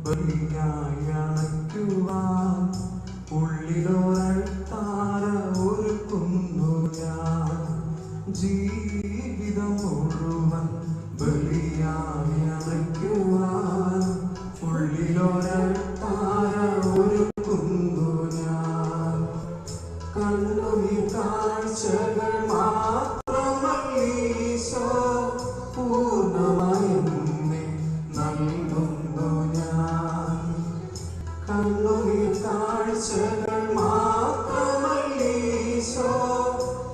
ബലിയായി അണയ്ക്കുവാൻ ഉള്ളിലൊരൾത്താര ഒരുക്കുന്നു ഞാൻ. ജീവിതം മുഴുവൻ ബലിയായി അണയ്ക്കുവാൻ ഉള്ളിലൊരൾത്താര ഒരുക്കുന്നു ഞാൻ. കണ്ണുനീർ കാഴ്ചകൾ മാത്രമല്ലീശോ പൂർണ്ണമായി എന്നെ നൽകുന്നു ഞാൻ. കണ്ണുനീർ കാഴ്ചകൾ മാത്രമല്ലീശോ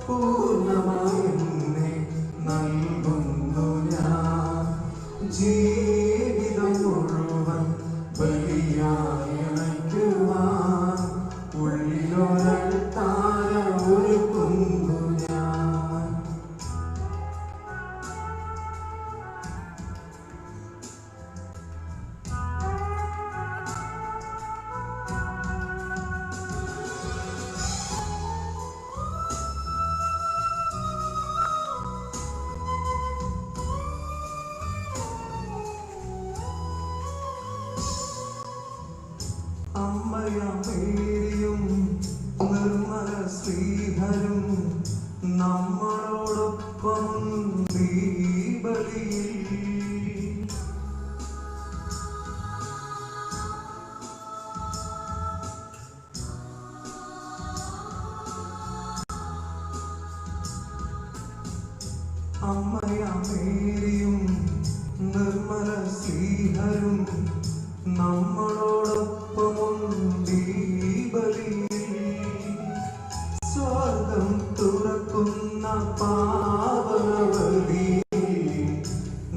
പൂർണ്ണമായി എന്നെ നൽകുന്നു ഞാൻ. ജീവിതം മുഴുവൻ ബലിയായി അണയ്ക്കുവാൻ ഉള്ളിലൊരൾത്താര ഒരുക്കുന്നു ഞാൻ. അമ്മയമേരിയും നിർമ്മല ശ്രീധരും നമ്മളോടൊപ്പം ഈ ബലിയിൽ. അമ്മയമേരിയും നിർമ്മല ശ്രീധരും നമ്മളോടൊപ്പമുണ്ട് ഈ ബലിയിൽ. സ്വർഗം തുറക്കുന്ന പാവനബലിയിൽ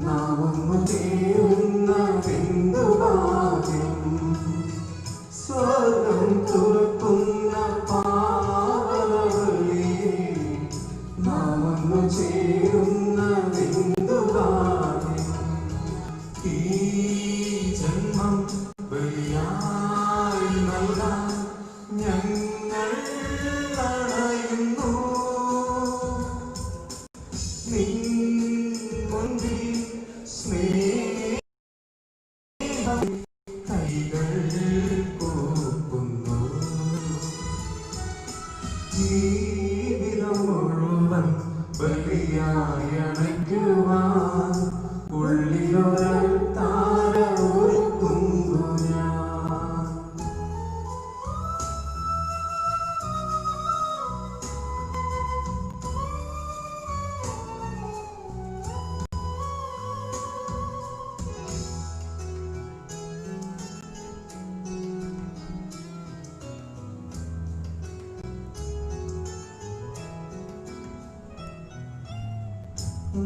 നാം ഒന്നു ചേരുന്ന ബിന്ദുഭാഗ്യം. സ്വർഗം തുറക്കുന്ന പാവനബലിയിൽ നാം ഒന്നു ചേരുന്ന ബിന്ദുഭാഗ്യം. ഈ ജന്മം ബലിയായി നൽകാൻ ഞങ്ങൾ അണയുന്നു. നിൻ മുൻപിൽ സ്നേഹം കൈകൾ കൂപ്പുന്നു. ജീവിതം മുഴുവൻ ബലിയായി അണയ്ക്കുവാൻ ഉള്ളിലൊരൾത്താര ഒരുക്കുന്നു ഞാൻ.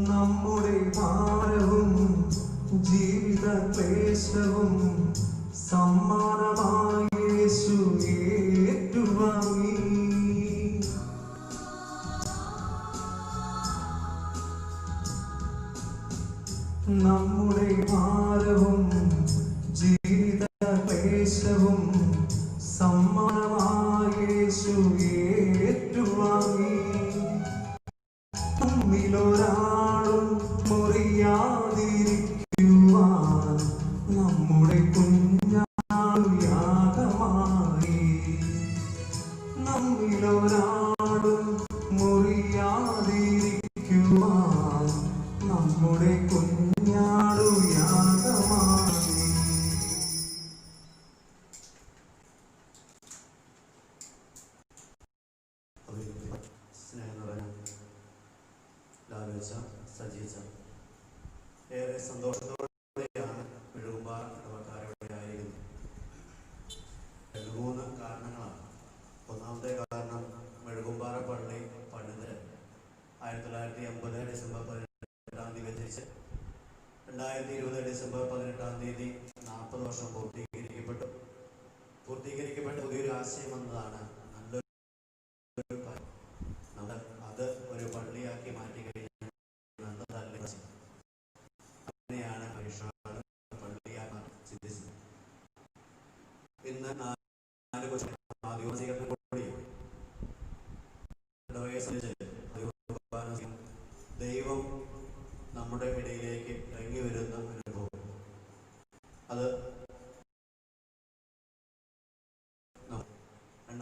നമ്മുടെ ഭാരവും ജീവിത ക്ലേശവും സമ്മാനമായി യേശു ഏറ്റുവാങ്ങി. നമ്മുടെ ഭാരവും ജീവിത ക്ലേശവും സമ്മാനമായി യേശു ഏറ്റുവാങ്ങി. നമ്മിലൊരാളും മുറിയാതിരിക്കുവാൻ നമ്മുടെ കുഞ്ഞാടു യാഗമായി. നമ്മിലൊരാളും മുറിയാതിരിക്കുവാൻ നമ്മുടെ കുഞ്ഞാടു യാഗമായി. സജീച്ച ഏറെ സന്തോഷത്തോടെയാണ് മെഴുകുമ്പാറ ഇടവക്കാരിവിടെ ആയിരിക്കുന്നത്. 3 കാരണങ്ങളാണ്. ഒന്നാമത്തെ കാരണം മെഴുകുമ്പാറ പള്ളി പണിത് 1980 ഡിസംബർ 18-ാം തീയതി വെച്ചിച്ച് 2020 ഡിസംബർ 18-ാം തീയതി 40 വർഷം പൂർത്തീകരിക്കപ്പെട്ടു. പുതിയൊരു ആശയം എന്നതാണ് നല്ലൊരു കാര്യം. നമ്മൾ അത് ഒരു പള്ളിയാക്കി മാറ്റി കഴിഞ്ഞാൽ അങ്ങനെയാണ് മനുഷ്യനാണ് പള്ളിയാക്കി ചിന്തിച്ചത്. ഇന്ന് 4 കൊല്ലം ആദിവാസികളുടെ കൂടിയും ദൈവം നമ്മുടെ ഇടയിലേക്ക് ഇറങ്ങി വരുന്ന അനുഭവം അത്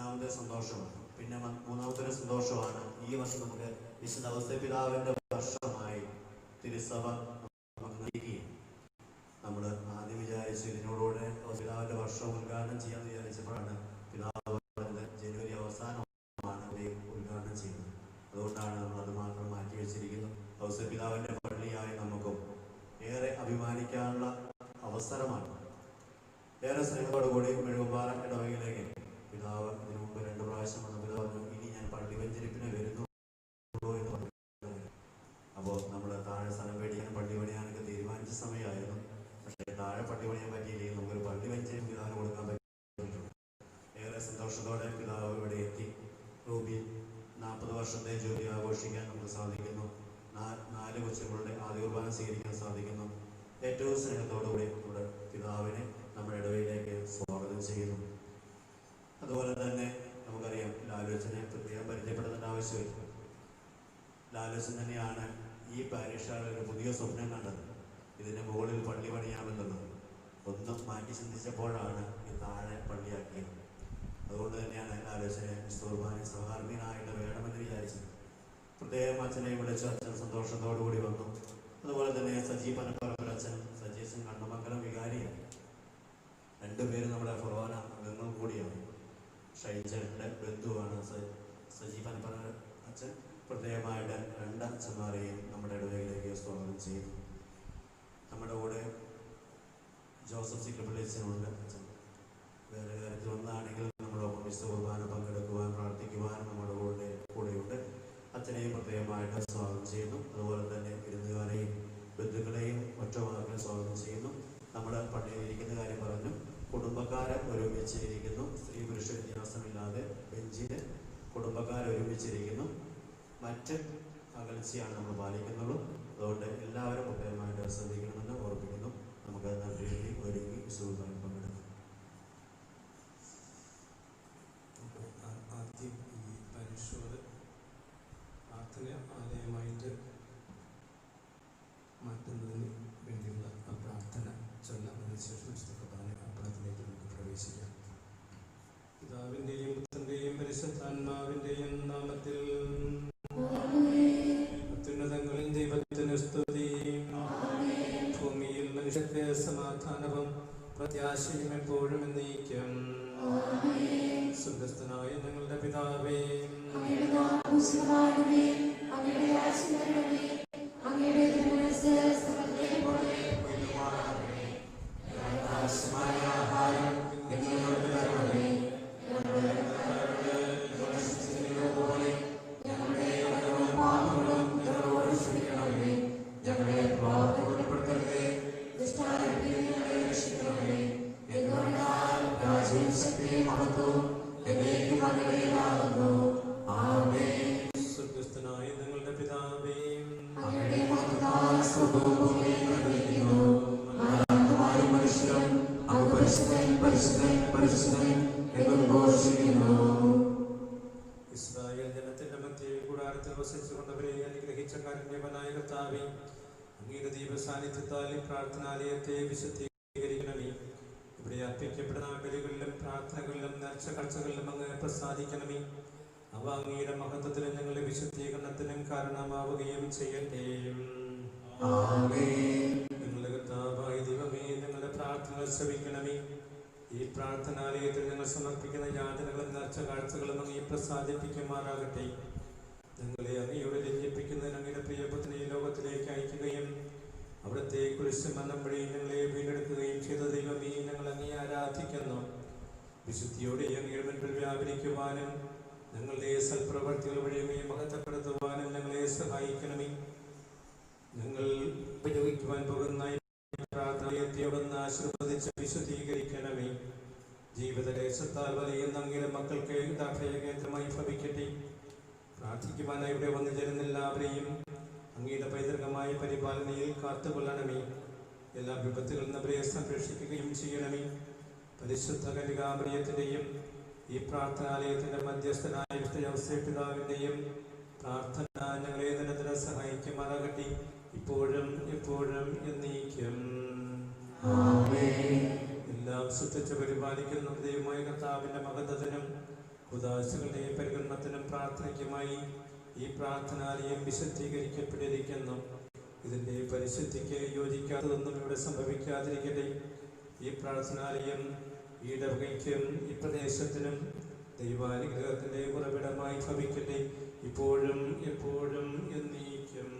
രണ്ടാമത്തെ സന്തോഷമാണ്. പിന്നെ മൂന്നാമത്തെ ഒരു സന്തോഷമാണ് ഈ വർഷം നമുക്ക് വിശുദ്ധ ഔസേപ്പിതാവിൻ്റെ വർഷമായി തിരുസഭ നൽകുകയും നമ്മൾ ആദ്യം വിചാരിച്ചു ഇതിനോടുകൂടെ ഔസേപ്പിതാവിൻ്റെ വർഷം ഉദ്ഘാടനം ചെയ്യാമെന്ന് വിചാരിച്ചപ്പോഴാണ് പിതാവ് പറഞ്ഞത് ജനുവരി അവസാനമാണ് ഉദ്ഘാടനം ചെയ്യുന്നത്. അതുകൊണ്ടാണ് നമ്മൾ അത് മാത്രം മാറ്റി വെച്ചിരിക്കുന്നത്. ഔസേപ്പിതാവിൻ്റെ പള്ളിയായി നമുക്കും ഏറെ അഭിമാനിക്കാനുള്ള അവസരമാണ്. ഏറെ സ്നേഹത്തോടുകൂടി മെഴുകുമ്പാറ ഇടവകയിലേക്ക് പിതാവ് ഇതിനു മുമ്പ് 2 പ്രാവശ്യം വന്ന പിതാവ് ഇനി ഞാൻ പള്ളി വെഞ്ചരിപ്പിനെ വരുന്നുള്ളൂ എന്ന് പറഞ്ഞു. അപ്പോൾ നമ്മൾ താഴെ സ്ഥലം മേടിക്കാനും പള്ളി പണിയാനൊക്കെ തീരുമാനിച്ച സമയമായിരുന്നു. പക്ഷേ താഴെ പള്ളി പണിയാൻ പറ്റിയില്ലെങ്കിൽ നമുക്കൊരു പള്ളി വെഞ്ചരിപ്പ് പിതാവിന് കൊടുക്കാൻ പറ്റിയിട്ടുണ്ട്. ഏറെ സന്തോഷത്തോടെ പിതാവ് ഇവിടെ എത്തി. റൂബി 40 വർഷത്തെ ജോലി ആഘോഷിക്കാൻ നമുക്ക് സാധിക്കുന്നു. 4 കൊച്ചുങ്ങളുടെ ആദ്യ കുർബാന സ്വീകരിക്കാൻ സാധിക്കുന്നു. ഏറ്റവും സ്നേഹത്തോടുകൂടി നമ്മുടെ പിതാവിനെ നമ്മുടെ ഇടവയിലേക്ക് സ്വാഗതം ചെയ്യുന്നു. അതുപോലെ തന്നെ നമുക്കറിയാം ലാലുവച്ചനെ പ്രത്യേകം പരിചയപ്പെടുത്തേണ്ട ആവശ്യമില്ല. ലാലുവച്ചൻ തന്നെയാണ് ഈ പാരിഷാളിൽ ഒരു പുതിയ സ്വപ്നം കണ്ടത്. ഇതിന് മുകളിൽ പള്ളി പണിയാമെന്നുള്ളത് ഒന്നും മാറ്റി ചിന്തിച്ചപ്പോഴാണ് ഈ താഴെ പള്ളിയാക്കിയത്. അതുകൊണ്ട് തന്നെയാണ് ലാലുവച്ചനെ കുർബാന സഹകർമ്മിനായിട്ട് വേണമെന്ന് വിചാരിച്ചത്. പ്രത്യേകം അച്ഛനെ വിളിച്ച് അച്ഛൻ സന്തോഷത്തോടുകൂടി വന്നു. അതുപോലെ തന്നെ സജി പനപ്പറമ്പ് അച്ഛൻ, സജീശൻ കണ്ണമംഗലം വികാരിയാണ്. 2 പേര് നമ്മുടെ ഫൊറോന അംഗങ്ങൾ കൂടിയാണ്. ഷൈജന്റെ ബന്ധുവാണ് സജി പനപ്പറമ്പ് അച്ഛൻ. പ്രത്യേകമായിട്ട് 2 അച്ഛന്മാരെയും നമ്മുടെ ഇടവകയിലേക്ക് സ്വാഗതം ചെയ്യുന്നു. നമ്മുടെ കൂടെ ജോസഫ് സിക്കപ്പള്ളി അച്ഛനുണ്ട്. അച്ഛൻ വേറെ കാര്യത്തിൽ ഒന്നാണെങ്കിൽ നമ്മളൊപ്പം വിശുദ്ധ കുർബാന പങ്കെടുക്കുവാൻ പ്രാർത്ഥിക്കുവാൻ നമ്മുടെ കൂടെയുണ്ട്. അച്ഛനെയും പ്രത്യേകമായിട്ട് സ്വാഗതം ചെയ്യുന്നു. അതുപോലെ തന്നെ വിരുന്നുകാരെയും ബന്ധുക്കളെയും ഒറ്റ വാക്കിൽ സ്വാഗതം ചെയ്യുന്നു. നമ്മൾ പള്ളിയിൽ ഇരിക്കുന്ന കാര്യം പറഞ്ഞു. കുടുംബക്കാരെ ഒരുമിച്ചിരിക്കുന്നു. സ്ത്രീ പുരുഷ വ്യത്യാസമില്ലാതെ ബെഞ്ചിൽ കുടുംബക്കാരെ ഒരുമിച്ചിരിക്കുന്നു. മറ്റ് അകൽച്ചയാണ് നമ്മൾ പാലിക്കുന്നുള്ളൂ. അതുകൊണ്ട് എല്ലാവരും പ്രത്യേകമായിട്ട് ശ്രദ്ധിക്കണമെന്ന് ഓർമ്മിക്കുന്നു. നമുക്ക് നന്ദി ഒരുങ്ങി വിശുദ്ധമായി പങ്കെടുക്കാം. ആദ്യം ഈ പരിശോധന പ്രാർത്ഥന ആലയമായിട്ട് മാറ്റുന്നതിന് വേണ്ടിയുള്ള പ്രാർത്ഥന ചൊല്ലാം. അതിനുശേഷം വിശുദ്ധ അപ്പണത്തിലേക്ക് നമുക്ക് പ്രവേശിക്കാം. പിതാവിൻ്റെയും പുത്രൻ്റെയും പരിശുദ്ധാത്മാവിൻ്റെയും നാമത്തിൽ അത്യുന്നതങ്ങളിൽ ദൈവത്തിന് സ്തുതി. ഭൂമിയിൽ മനുഷ്യർക്ക് സമാധാനവും പ്രത്യാശയും എപ്പോഴും എന്നേക്കും. സ്വർഗ്ഗസ്ഥനായ ഞങ്ങളുടെ പിതാവേ, സ്വർഗ്ഗസ്ഥനായ ഞങ്ങളുടെ പിതാവേ, ഇസ്രായേൽ ജനത്തിന്റെ മധ്യേ കൂടാരത്തിൽ വസിച്ചുകൊണ്ടവരെ അനുഗ്രഹിച്ച കാരുണ്യവനായ കർത്താവേ, അങ്ങയുടെ ദൈവസാന്നിധ്യത്താൽ ഈ പ്രാർത്ഥനാലയത്തെ വിശുദ്ധീകരിക്കണമേ. ഇവിടെ അർപ്പിക്കപ്പെടുന്ന ബലികളിലും പ്രാർത്ഥനകളിലും നേർച്ച കാഴ്ചകളിലും അങ്ങ് പ്രസാദിക്കണമേ. അവ അങ്ങയുടെ മഹത്വത്തിനും ഞങ്ങളുടെ വിശുദ്ധീകരണത്തിനും കാരണമാവുകയും ചെയ്യട്ടെ. ഞങ്ങളുടെ കർത്താവായ ദൈവമേ, ഞങ്ങളുടെ പ്രാർത്ഥനകൾ ശ്രവിക്കണമേ. ഈ പ്രാർത്ഥനാലയത്തിൽ ഞങ്ങൾ സമർപ്പിക്കുന്ന യാതനകളും നേർച്ച കാഴ്ചകളും അങ്ങയെ പ്രസാദിപ്പിക്കുമാറാകട്ടെ. ഞങ്ങളെ അങ്ങയോട് രഞ്ജിപ്പിക്കുന്നതിന് അങ്ങയുടെ പ്രിയപുത്രനെ ഈ ലോകത്തിലേക്ക് അയക്കുകയും അവിടുത്തെ കുരിശ് മരണം വഴി ഞങ്ങളെ വീണ്ടെടുക്കുകയും ചെയ്ത ദൈവമേ, ഞങ്ങൾ അങ്ങയെ ആരാധിക്കുന്നു. വിശുദ്ധിയോടെ അങ്ങയുടെ മുൻപിൽ വ്യാപരിക്കുവാനും ഞങ്ങളുടെ സൽപ്രവർത്തികൾ വഴി അങ്ങയെ മഹത്വപ്പെടുത്തുവാനും ഞങ്ങളെ സഹായിക്കണമേ. ഞങ്ങൾ ഉപയോഗിക്കുവാൻ പോകുന്ന പ്രാർത്ഥനയെ ഒന്ന് ആശീർവദിച്ച് വിശുദ്ധീകരിക്കണമേ. ജീവിതദേശത്താൽ വലയുന്ന അങ്ങയുടെ മക്കൾക്ക് അഭയകേന്ദ്രമായി ഭവിക്കട്ടെ. പ്രാർത്ഥിക്കുവാനായി ഇവിടെ വന്നു ചേരുന്ന എല്ലാവരെയും അങ്ങയുടെ പൈതൃകമായ പരിപാലനയിൽ കാത്തുകൊള്ളണമേ. എല്ലാ വിപത്തുകളിൽ നിന്ന് അവരെ സംരക്ഷിക്കുകയും ചെയ്യണമേ. പരിശുദ്ധ കന്യകാമറിയത്തിൻ്റെയും ഈ പ്രാർത്ഥനാലയത്തിൻ്റെ മധ്യസ്ഥനായ പിതാവിൻ്റെയും പ്രാർത്ഥന ഞങ്ങളെ നിരന്തരം സഹായിക്കുമാറാകട്ടെ, ഇപ്പോഴും എപ്പോഴും എന്നേക്കും. എല്ലാം ശ്രദ്ധിച്ച് പരിപാലിക്കുന്ന ദൈവമായ കർത്താവിൻ്റെ മഹത്വത്തിനും ഉദാശകളുടെ പരിഗണനത്തിനും പ്രാർത്ഥനയ്ക്കുമായി ഈ പ്രാർത്ഥനാലയം വിശദീകരിക്കപ്പെട്ടിരിക്കുന്നു. ഇതിൻ്റെ പരിശുദ്ധിക്ക് യോജിക്കാത്തതൊന്നും ഇവിടെ സംഭവിക്കാതിരിക്കട്ടെ. ഈ പ്രാർത്ഥനാലയം ഈ ഇടവകയ്ക്കും ഈ പ്രദേശത്തിനും ദൈവാനുഗ്രഹത്തിൻ്റെ ഉറവിടമായി ഭവിക്കട്ടെ, ഇപ്പോഴും എപ്പോഴും എന്നേക്കും.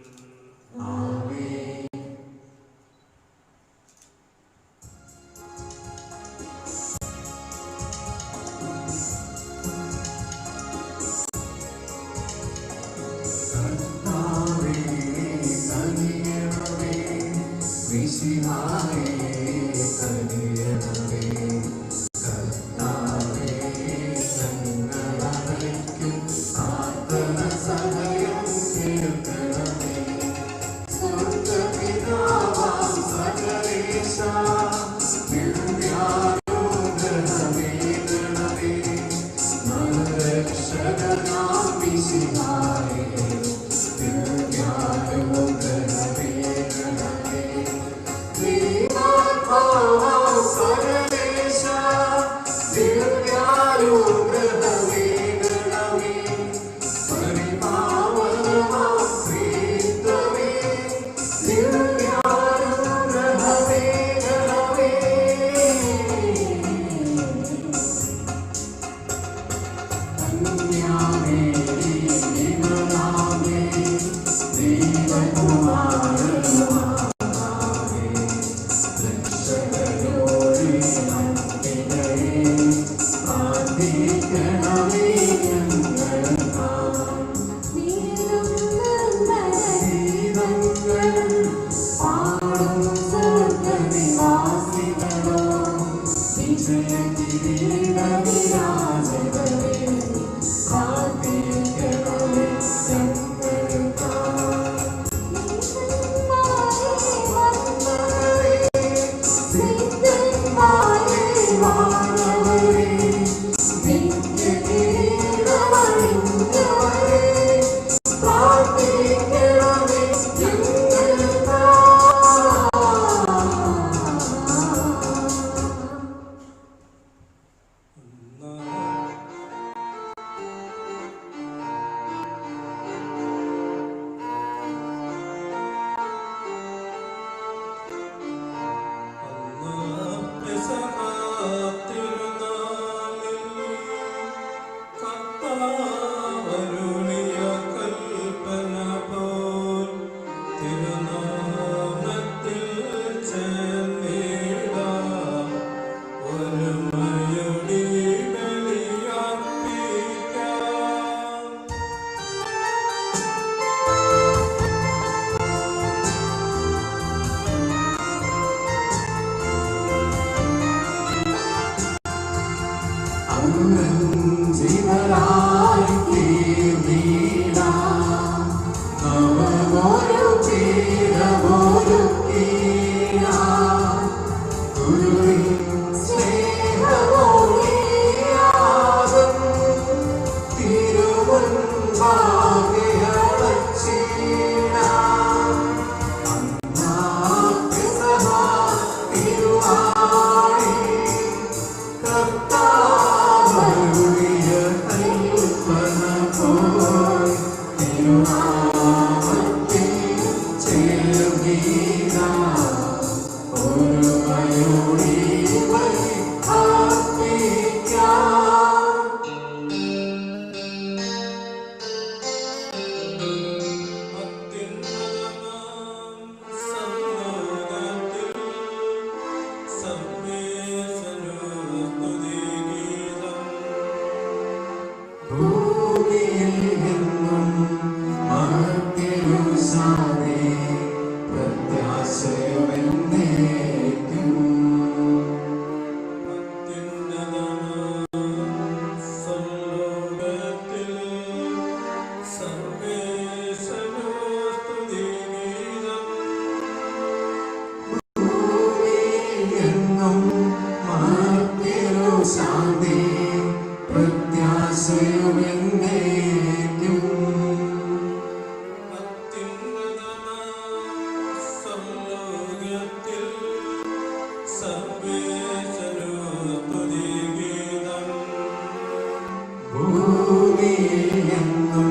ഭൂമിയിൽ എന്നും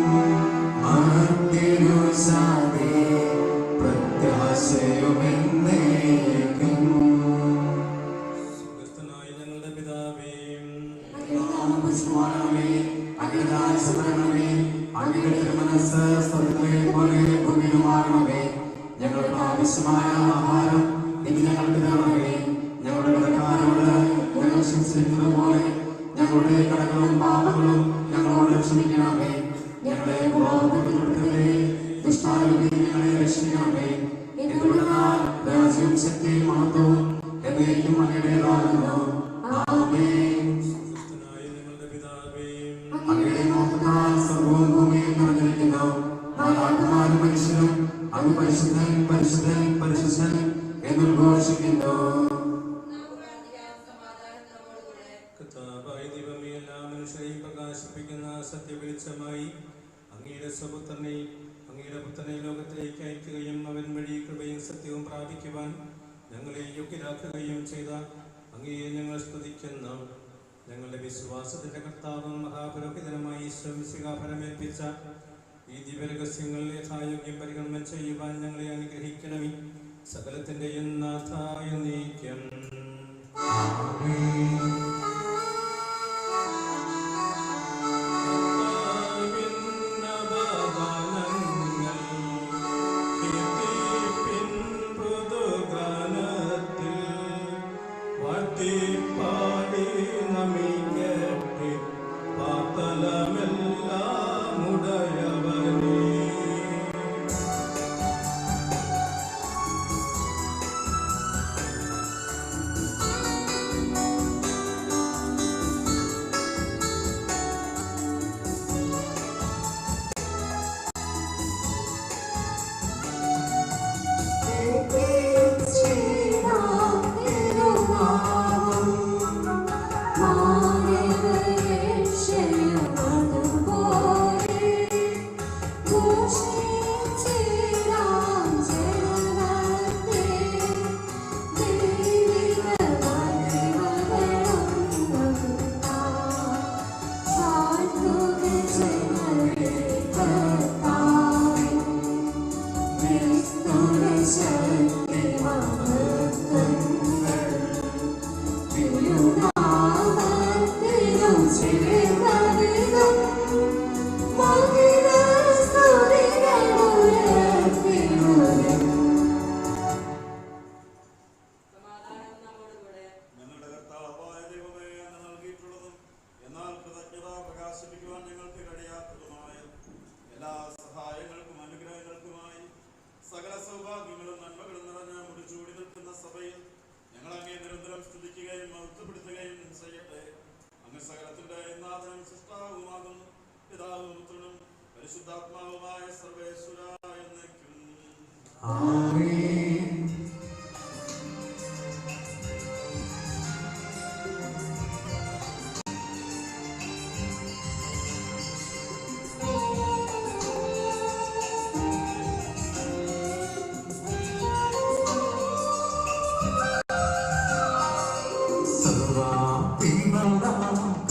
മർത്യരുസാതെ പ്രത്യാശയുമെന്നേക്കും. സ്വർഗ്ഗസ്ഥനായ ഞങ്ങളുടെ പിതാവേ, ഞങ്ങൾക്ക് ആവശ്യമായ ആഹാരം ഇന്ന് ഞങ്ങൾക്ക് തരണമേ. ഞങ്ങളുടെ കടക്കാരോട് ഞങ്ങൾ ക്ഷമിച്ചിരിക്കുന്നത് പോലെ ഞങ്ങളുടെ കടകളും പാപങ്ങളും ഞങ്ങളോട് ക്ഷമിക്കണമേ. ഞങ്ങളെ പ്രലോഭനപ്പെടുത്തരുതേ, ദുഷ്ടാരൂപിയിൽ ഞങ്ങളെ രക്ഷിക്കണമേ. എന്തുകൊണ്ടെന്നാൽ രാജ്യവും ശക്തിയും മഹത്വവും എന്നേക്കും അങ്ങയുടേതാകുന്നു. ആമേൻ. സ്വർഗ്ഗസ്ഥനായ ഞങ്ങളുടെ പിതാവേ, അങ്ങയുടെ നോക്കത്താൽ സർവ്വവും ഭൂമിയിൽ നിറഞ്ഞിരിക്കുന്നു. മാലാഖമാരും മനുഷ്യരും അങ്ങ് പരിശുദ്ധൻ പരിശുദ്ധൻ പരിശുദ്ധൻ എന്നുദ്ഘോഷിക്കുന്നു. കർത്താവായ ദൈവമേ, എല്ലാ മനുഷ്യരെയും പ്രകാശിപ്പിക്കുന്ന സത്യവെളിച്ചമായി അങ്ങയുടെ സ്വപുത്രനെ അങ്ങയുടെ പുത്രനെ ലോകത്തിലേക്ക് അയക്കുകയും അവൻ വഴി കൃപയും സത്യവും പ്രാപിക്കുവാൻ ഞങ്ങളെ യോഗ്യരാക്കുകയും ചെയ്ത അങ്ങയെ ഞങ്ങൾ സ്തുതിക്കുന്നു. ഞങ്ങളുടെ വിശ്വാസത്തിന്റെ കർത്താവും മഹാപുരോഹിതനുമായി ഈശോ ഫലമേൽപ്പിച്ച ഈ ദിവ്യരഹസ്യങ്ങൾ യഥായോഗ്യം പരിഗണന ചെയ്യുവാൻ ഞങ്ങളെ അനുഗ്രഹിക്കണമേ. സകലത്തിന്റെയും നാഥായ നീക്കം. പരിശുദ്ധാത്മാവുമായ സർവേശ്വരായ എന്നേക്കും. ആമേൻ.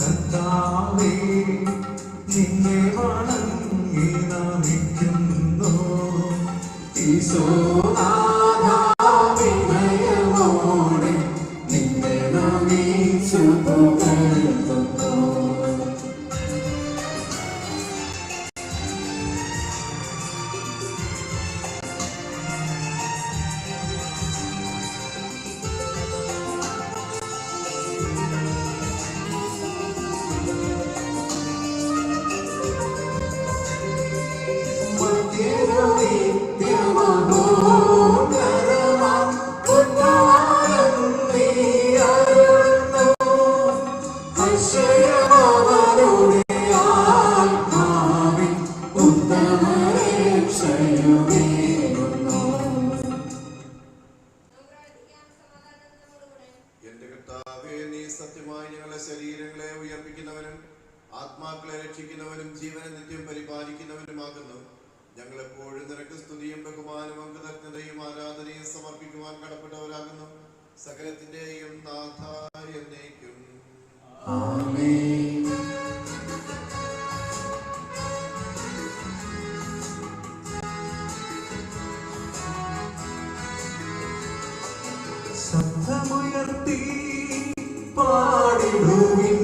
കർത്താവേ, നിന്നെ വണങ്ങി നമിക്കുന്നു. ഈശോനാഥാവിനയമോടെ നിന്നെ നമിച്ചു പുകഴ്ത്തുന്നു. എന്റെ കർത്താവേ, നീ സത്യമായി ഞങ്ങളുടെ ശരീരങ്ങളെ ഉയർപ്പിക്കുന്നവനും ആത്മാക്കളെ രക്ഷിക്കുന്നവനും ജീവനെ നിത്യം പരിപാലിക്കുന്നവനുമാകുന്നു. ഞങ്ങളെപ്പോഴും നിനക്ക് സ്തുതിയും ബഹുമാനവും കൃതജ്ഞതയും ആരാധനയും സമർപ്പിക്കുവാൻ കടപ്പെട്ടവരാകുന്നു. സകലത്തിന്റെയും നാഥായ എന്നേക്കും. ആമേൻ. ഉയർത്തി പാടിടുവിൻ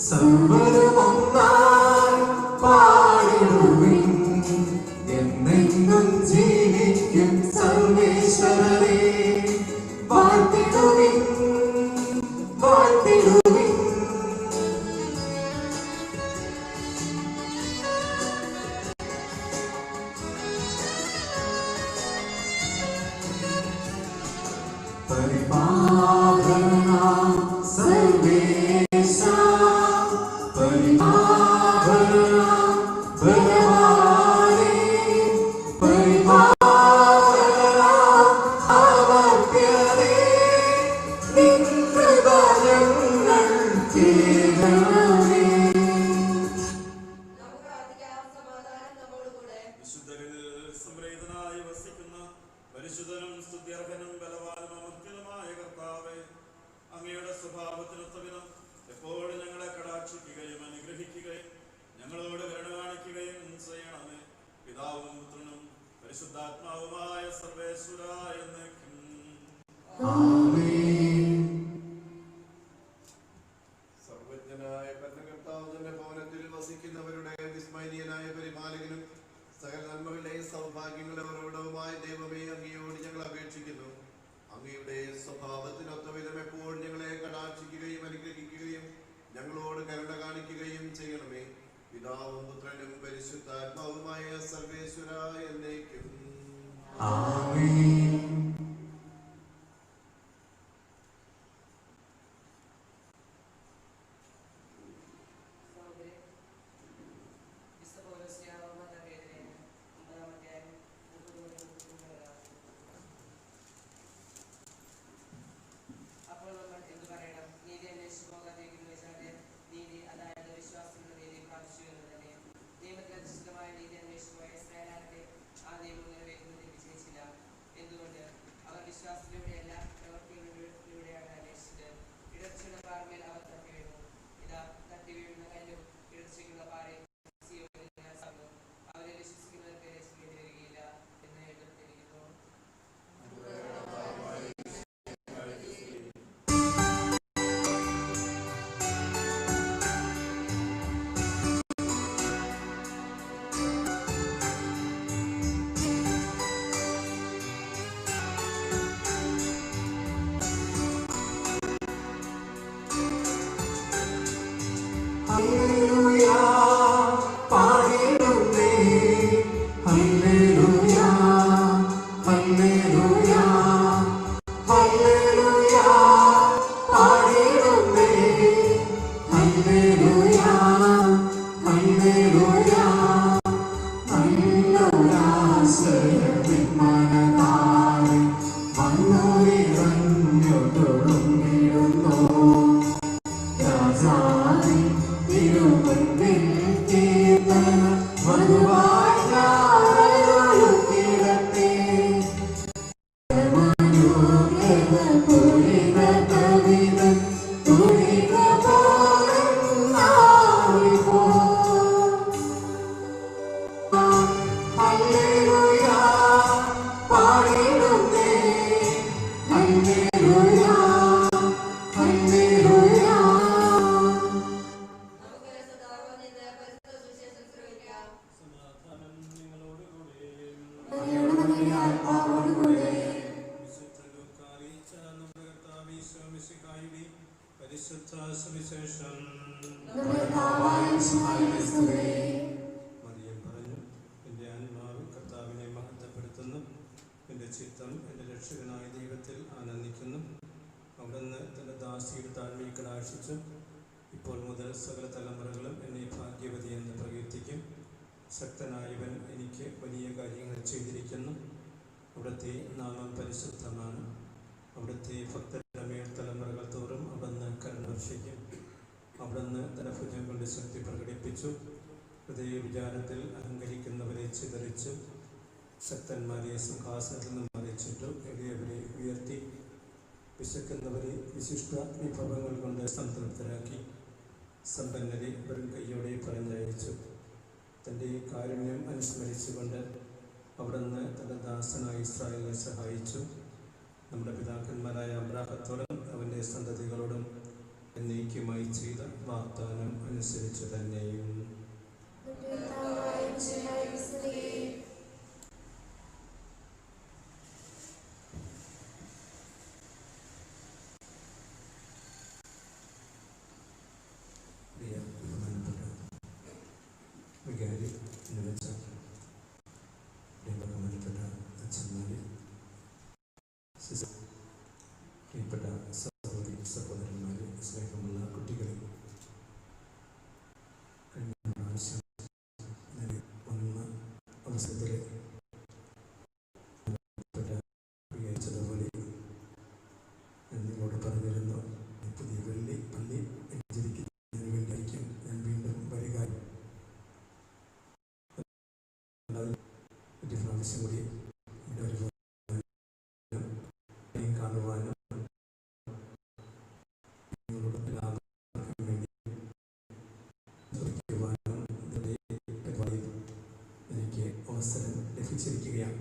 സർവ്വരുമൊന്നായി പാടിടുവിൻ എന്നെന്നും ജീവിക്കും സർവേശ്വരനെ വാഴ്ത്തിടുവിൻ വാഴ്ത്തിടുവിൻ പരിപാലന സർവേശ പരിപാലന ബലവാനേ പരിപാലന അമർത്യനേ നിൻ കൃപ ഞങ്ങൾ കേൾക്കണമേ. വിശുദ്ധരിൽ സംപ്രീതനായി വസിക്കുന്ന പരിശുദ്ധനും സ്തുത്യർഹനും ബലവാനും അമർത്യനുമായ കർത്താവേ, അങ്ങയുടെ സ്വഭാവത്തിനൊത്തവിധം എപ്പോഴും ഞങ്ങളെ കടാക്ഷിക്കുകയും അനുഗ്രഹിക്കുകയും ഞങ്ങളോട് കരുണ കാണിക്കുകയും ചെയ്യണമേ. പിതാവും പുത്രനും പരിശുദ്ധാത്മാവുമായ സർവേശ്വര എന്നേക്കും. ആമേൻ. സർവജ്ഞനായ ഭരണകർത്താവ് തന്റെ ഭവനത്തിൽ വസിക്കുന്നവരുടെ വിസ്മരണീയനായ പരിപാലകനും സകല നന്മകളുടെയും സൗഭാഗ്യങ്ങളുടെ ഉറവിടവുമായ ദൈവമേ, അങ്ങയോട് ഞങ്ങൾ അപേക്ഷിക്കുന്നു. അങ്ങയുടെ സ്വഭാവത്തിനൊത്ത വിധം എപ്പോഴും ഞങ്ങളെ കടാക്ഷിക്കുകയും അനുഗ്രഹിക്കുകയും ഞങ്ങളോട് കരുണ കാണിക്കുകയും ചെയ്യണമേ. പിതാവും പുത്രനും പരിശുദ്ധാത്മാവുമായ സർവേശ്വര എന്നേക്കും. ആമേൻ. അപ്പോൾ നമ്മൾ എന്ത് പറയണം? നീതി അന്വേഷിച്ചു പോകാതിരിക്കുന്നു വെച്ചാൽ നീതി, അതായത് വിശ്വാസത്തിലുള്ള നീതി പ്രാപിച്ചു എന്ന് തന്നെ. നിയമത്തിൽ അധിഷ്ഠിതമായ നീതി അന്വേഷിച്ചുപോയ ഇസ്രായേലാകട്ടെ ആ നിയമം നിറവേറ്റുന്നതിൽ വിജയിച്ചില്ല. എന്തുകൊണ്ട്? അവർ വിശ്വാസത്തിലൂടെയല്ല പ്രവൃത്തികളിലൂടെയാണ് അന്വേഷിച്ചത്. ഇടർച്ചയുടെ പാറമേൽ അവർ തട്ടി വീണു. ഇതാ, തട്ടി വീഴുന്ന കല്ലും ഇടർച്ചയ്ക്കുള്ള പാറയും സീയോനിൽ ഞാൻ തന്നു. അവരെ വിശ്വസിക്കുന്നവർക്ക് രക്ഷിക്കേണ്ടി വരികയില്ല എന്ന് എഴുതപ്പെട്ടിരിക്കുന്നു. ഹല്ലേലൂയ പാടിടുന്നേ ഹല്ലേലൂയ ഹല്ലേലൂയ ഹല്ലേലൂയ പാടിടുന്നേ ഹല്ലേലൂയ ഹല്ലേലൂയ നല്ലോരാശ്രയവിന്മനതാരെ വന്നോരിറഞ്ഞു തുടങ്ങിടുന്നു രാജാവേ തിരുമുൻപിൽ കീർത്തന മധുവായി ഞാനരുളുത്തിടട്ടെ. മനോഹര പൂരിത കവിത തുടിക പോലെന്നാവിപ്പോ. ഹല്ലേലൂയ പാടിടുന്നേ ഹല്ലേലൂയ ഹല്ലേലൂയ. സമാധാനം നിങ്ങളോടുകൂടെ. വിശുദ്ധ ലൂക്കാ അറിയിച്ച നമ്മുടെ കർത്താവ് ഈശോ മിശിഹായുടെ പരിശുദ്ധ സുവിശേഷം. മറിയം പറഞ്ഞു, എൻ്റെ ആത്മാവ് കർത്താവിനെ മഹത്വപ്പെടുത്തുന്നു, എൻ്റെ ചിത്തം എൻ്റെ രക്ഷകനായ ദൈവത്തിൽ ആനന്ദിക്കുന്നു. അവിടുന്ന് തൻ്റെ ദാസിയുടെ താഴ്മയെ കടാക്ഷിച്ചു. ഇപ്പോൾ മുതൽ സകല തലമുറകളും എന്നെ ഭാഗ്യവതി എന്ന് പ്രകീർത്തിക്കും. ശക്തനായവൻ എനിക്ക് വലിയ കാര്യങ്ങൾ ചെയ്തിരിക്കുന്നു. അവിടുത്തെ നാമം പരിശുദ്ധമാണ്. അവിടുത്തെ ഭക്തരുടെ മേൽ തലമുറകൾ തോറും അവിടുന്ന് കരുണ വർഷിക്കും. അവിടുന്ന് തന്റെ ഭുജം കൊണ്ട് ശക്തി പ്രകടിപ്പിച്ചു. ഹൃദയ വിചാരത്തിൽ അഹങ്കരിക്കുന്നവരെ ചിതറിച്ചു. ശക്തന്മാരെ സിംഹാസനത്തിൽ നിന്ന് മറിച്ചിട്ടു. എളിയവരെ ഉയർത്തി. വിശക്കുന്നവരെ വിശിഷ്ട വിഭവങ്ങൾ കൊണ്ട് സംതൃപ്തരാക്കി. സമ്പന്നരെ വെറും കൈയോടെ പറഞ്ഞയച്ചു. തൻ്റെ കാരുണ്യം അനുസ്മരിച്ചുകൊണ്ട് അവിടുന്ന് തൻ്റെ ദാസനായ ഇസ്രായേലിനെ സഹായിച്ചു. നമ്മുടെ പിതാക്കന്മാരായ അബ്രാഹത്തോടും അവൻ്റെ സന്തതികളോടും എന്നേക്കുമായി ചെയ്ത വാഗ്ദാനം അനുസരിച്ച് തന്നെയും. വികാരി നിലച്ച ബഹുമാനപ്പെട്ട അച്ഛന്മാരെ, പ്രിയപ്പെട്ട സഹോദരി സഹോദരന്മാരെ, സ്നേഹമുള്ള കുട്ടികളെ, കഴിഞ്ഞ പ്രാവശ്യം വന്ന അവസരത്തിൽ വിചാരിച്ചതുപോലെ ഞാൻ നിങ്ങളോട് പറഞ്ഞിരുന്നു, പുതിയ പള്ളി വെഞ്ചരിക്കുന്നതിന് വേണ്ടിയായിരിക്കും ഞാൻ വീണ്ടും വരിക. ഒരു പ്രാവശ്യം കൂടി ഇവിടെ കാണുവാനും നിങ്ങളോട് എല്ലാവർക്കും വേണ്ടി നിർവഹിക്കുവാനും എനിക്ക് അവസരം ലഭിച്ചിരിക്കുകയാണ്.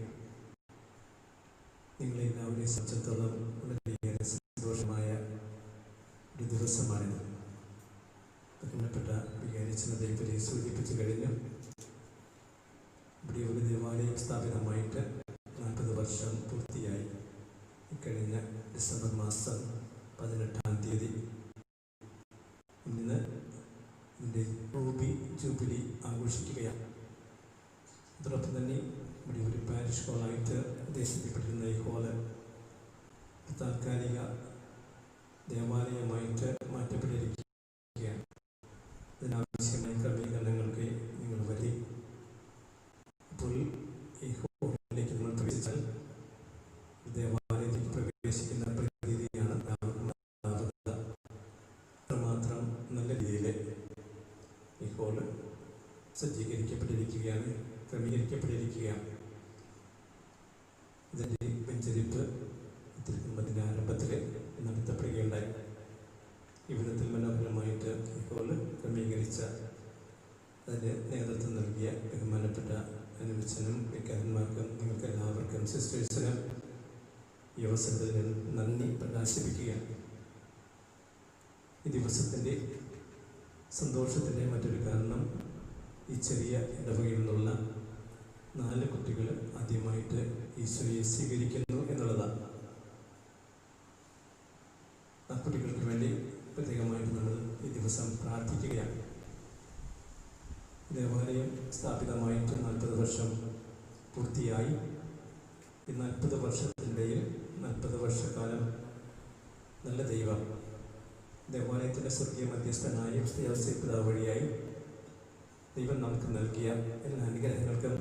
നിങ്ങളെല്ലാവരെയും സംബന്ധിച്ചിടത്തോളം വളരെയേറെ സന്തോഷമായ ഒരു ദിവസമാണിത്. ബഹുമാനപ്പെട്ട വികാരിച്ചനെ ദൈവത്തെ സൂചിപ്പിച്ചു കഴിഞ്ഞു. ഇവിടെ ഒരു ദേവാലയം സ്ഥാപിതമായിട്ട് 40 വർഷം പൂർത്തിയായി. കഴിഞ്ഞ ഡിസംബർ മാസം 18-ാം തീയതി ഇന്ന് ഇതിൻ്റെ റൂബി ജൂബിലി ആഘോഷിക്കുകയാണ്. അതോടൊപ്പം തന്നെ ഇവിടെ ഒരു പാരിഷ് ഹോളായിട്ട് ഉദ്ദേശിക്കപ്പെട്ടിരുന്ന ഈ ഹോള് താൽക്കാലിക ദേവാലയമായിട്ട് മാറ്റപ്പെട്ടിരിക്കുകയാണ്. ഇതിനാവശ്യമായ ക്രമീകരണങ്ങൾക്ക് നിങ്ങൾ വരി. ഇപ്പോൾ ഈ ഹോളിലേക്ക് നമ്മൾ പ്രവേശിച്ചാൽ ദേവാലയത്തിലേക്ക് പ്രവേശിക്കുന്ന പ്രതീതിയാണ് അത്രമാത്രം നല്ല രീതിയിൽ ഈ ഹോള് സജ്ജീകരിക്കപ്പെട്ടിരിക്കുകയാണ്, ക്രമീകരിക്കപ്പെട്ടിരിക്കുകയാണ്. ഇതിൻ്റെ വെഞ്ചരിപ്പ് തിരുക്കുമ്പത്തിൻ്റെ ആരംഭത്തിൽ നടത്തപ്പെടുകയുണ്ടായി. ഈ വിധത്തിൽ മനോഹരമായിട്ട് ഈ ഹോള് ക്രമീകരിച്ച അതിന് നേതൃത്വം നൽകിയ ബഹുമാനപ്പെട്ട അനുവച്ചനും വിക്കാരന്മാർക്കും നിങ്ങൾക്ക് എല്ലാവർക്കും സിസ്റ്റേഴ്സിനും ഈ അവസരത്തിൽ ഞാൻ നന്ദി പ്രകാശിപ്പിക്കുകയാണ്. ഈ ദിവസത്തിൻ്റെ സന്തോഷത്തിൻ്റെ മറ്റൊരു കാരണം ഈ ചെറിയ ഇടവകയിൽ നിന്നുള്ള 4 കുട്ടികൾ ആദ്യമായിട്ട് ഈശോയെ സ്വീകരിക്കുന്നു എന്നുള്ളതാണ്. ആ കുട്ടികൾക്ക് വേണ്ടി പ്രത്യേകമായിട്ട് നമ്മൾ ഈ ദിവസം പ്രാർത്ഥിക്കുകയാണ്. ദേവാലയം സ്ഥാപിതമായിട്ട് 40 വർഷം പൂർത്തിയായി. ഈ 40 വർഷത്തിനിടയിൽ 40 വർഷക്കാലം നല്ല ദൈവം ദേവാലയത്തിൻ്റെ സ്വർഗീയ മധ്യസ്ഥനായ പിതാവ് വഴിയായി ദൈവം നമുക്ക് നൽകിയ എല്ലാ അനുഗ്രഹങ്ങൾക്കും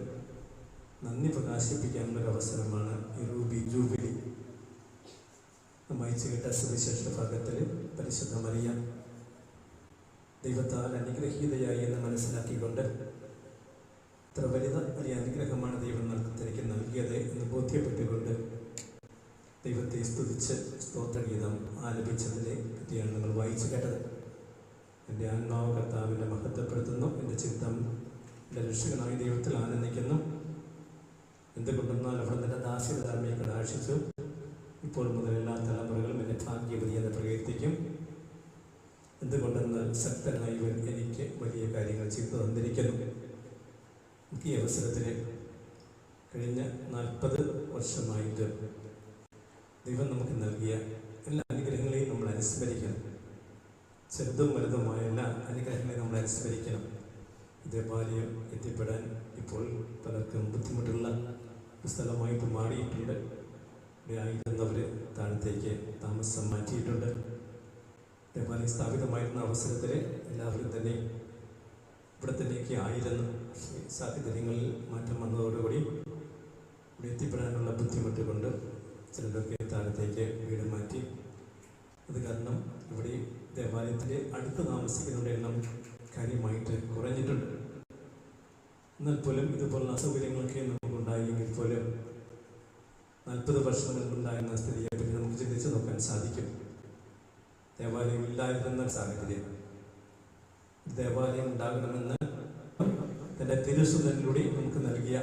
നന്ദി പ്രകാശിപ്പിക്കാനുള്ളൊരു അവസരമാണ് ഈ റൂബി ജൂബിലി. വായിച്ചു കേട്ട സുവിശേഷ ഭാഗത്തിൽ പരിശുദ്ധ മറിയ ദൈവത്താൽ അനുഗ്രഹീതയായി എന്ന് മനസ്സിലാക്കിക്കൊണ്ട് ഇത്ര വലിയ അനുഗ്രഹമാണ് ദൈവം തനിക്ക് നൽകിയത് എന്ന് ബോധ്യപ്പെട്ടുകൊണ്ട് ദൈവത്തെ സ്തുതിച്ച് സ്തോത്രഗീതം ആലപിച്ചതിനെ പറ്റിയാണ് നമ്മൾ വായിച്ചു കേട്ടത്. എൻ്റെ ആത്മാവ് കർത്താവിനെ മഹത്വപ്പെടുത്തുന്നു, എൻ്റെ ചിത്തം എൻ്റെ രക്ഷകനായ ദൈവത്തിൽ ആനന്ദിക്കുന്നു. എന്തുകൊണ്ടെന്നാൽ അവിടെ നിന്റെ ദാസ്യധാർമ്മിയെ കടാക്ഷിച്ചു. ഇപ്പോൾ മുതൽ എല്ലാ തലമുറകളും എൻ്റെ ഭാഗ്യവതി എന്ന് പ്രകീർത്തിക്കും. എന്തുകൊണ്ടെന്നാൽ ശക്തനായവൻ എനിക്ക് വലിയ കാര്യങ്ങൾ ചെയ്തു തന്നിരിക്കുന്നു. ഈ അവസരത്തിൽ കഴിഞ്ഞ 40 വർഷമായിട്ട് ദൈവം നമുക്ക് നൽകിയ എല്ലാ അനുഗ്രഹങ്ങളെയും നമ്മൾ അനുസ്മരിക്കണം. ചെറുതും വലുതുമായ എല്ലാ അനുഗ്രഹങ്ങളെയും നമ്മൾ അനുസ്മരിക്കണം. ദേവാലയം എത്തിപ്പെടാൻ ഇപ്പോൾ പലർക്കും ബുദ്ധിമുട്ടുള്ള സ്ഥലമായിട്ട് മാറിയിട്ടുണ്ട്. ഇവിടെ ആയിരുന്നവർ താഴത്തേക്ക് താമസം മാറ്റിയിട്ടുണ്ട്. ദേവാലയം സ്ഥാപിതമായിരുന്ന അവസരത്തിൽ എല്ലാവരും തന്നെ ഇവിടെ തന്നെയൊക്കെ ആയിരുന്നു. സാഹചര്യങ്ങളിൽ മാറ്റം വന്നതോടുകൂടി ഇവിടെ എത്തിപ്പെടാനുള്ള ബുദ്ധിമുട്ട് കൊണ്ട് ചിലരൊക്കെ താഴത്തേക്ക് വീട് മാറ്റി. അത് കാരണം ഇവിടെ ദേവാലയത്തിൻ്റെ അടുത്ത് താമസിക്കുന്നവരുടെ എണ്ണം കാര്യമായിട്ട് കുറഞ്ഞിട്ടുണ്ട്. എന്നാൽ പോലും ഇതുപോലുള്ള അസൗകര്യങ്ങളൊക്കെ നമുക്കുണ്ടായെങ്കിൽ പോലും 40 വർഷം മുൻപുണ്ടായിരുന്ന സ്ഥിതിയെപ്പറ്റി നമുക്ക് ചിന്തിച്ച് നോക്കാൻ സാധിക്കും. ദേവാലയം ഇല്ലായിരുന്ന സാഹചര്യം, ദേവാലയം ഉണ്ടാകണമെന്ന് തൻ്റെ തിരുസുതനിലൂടെ നമുക്ക് നൽകിയ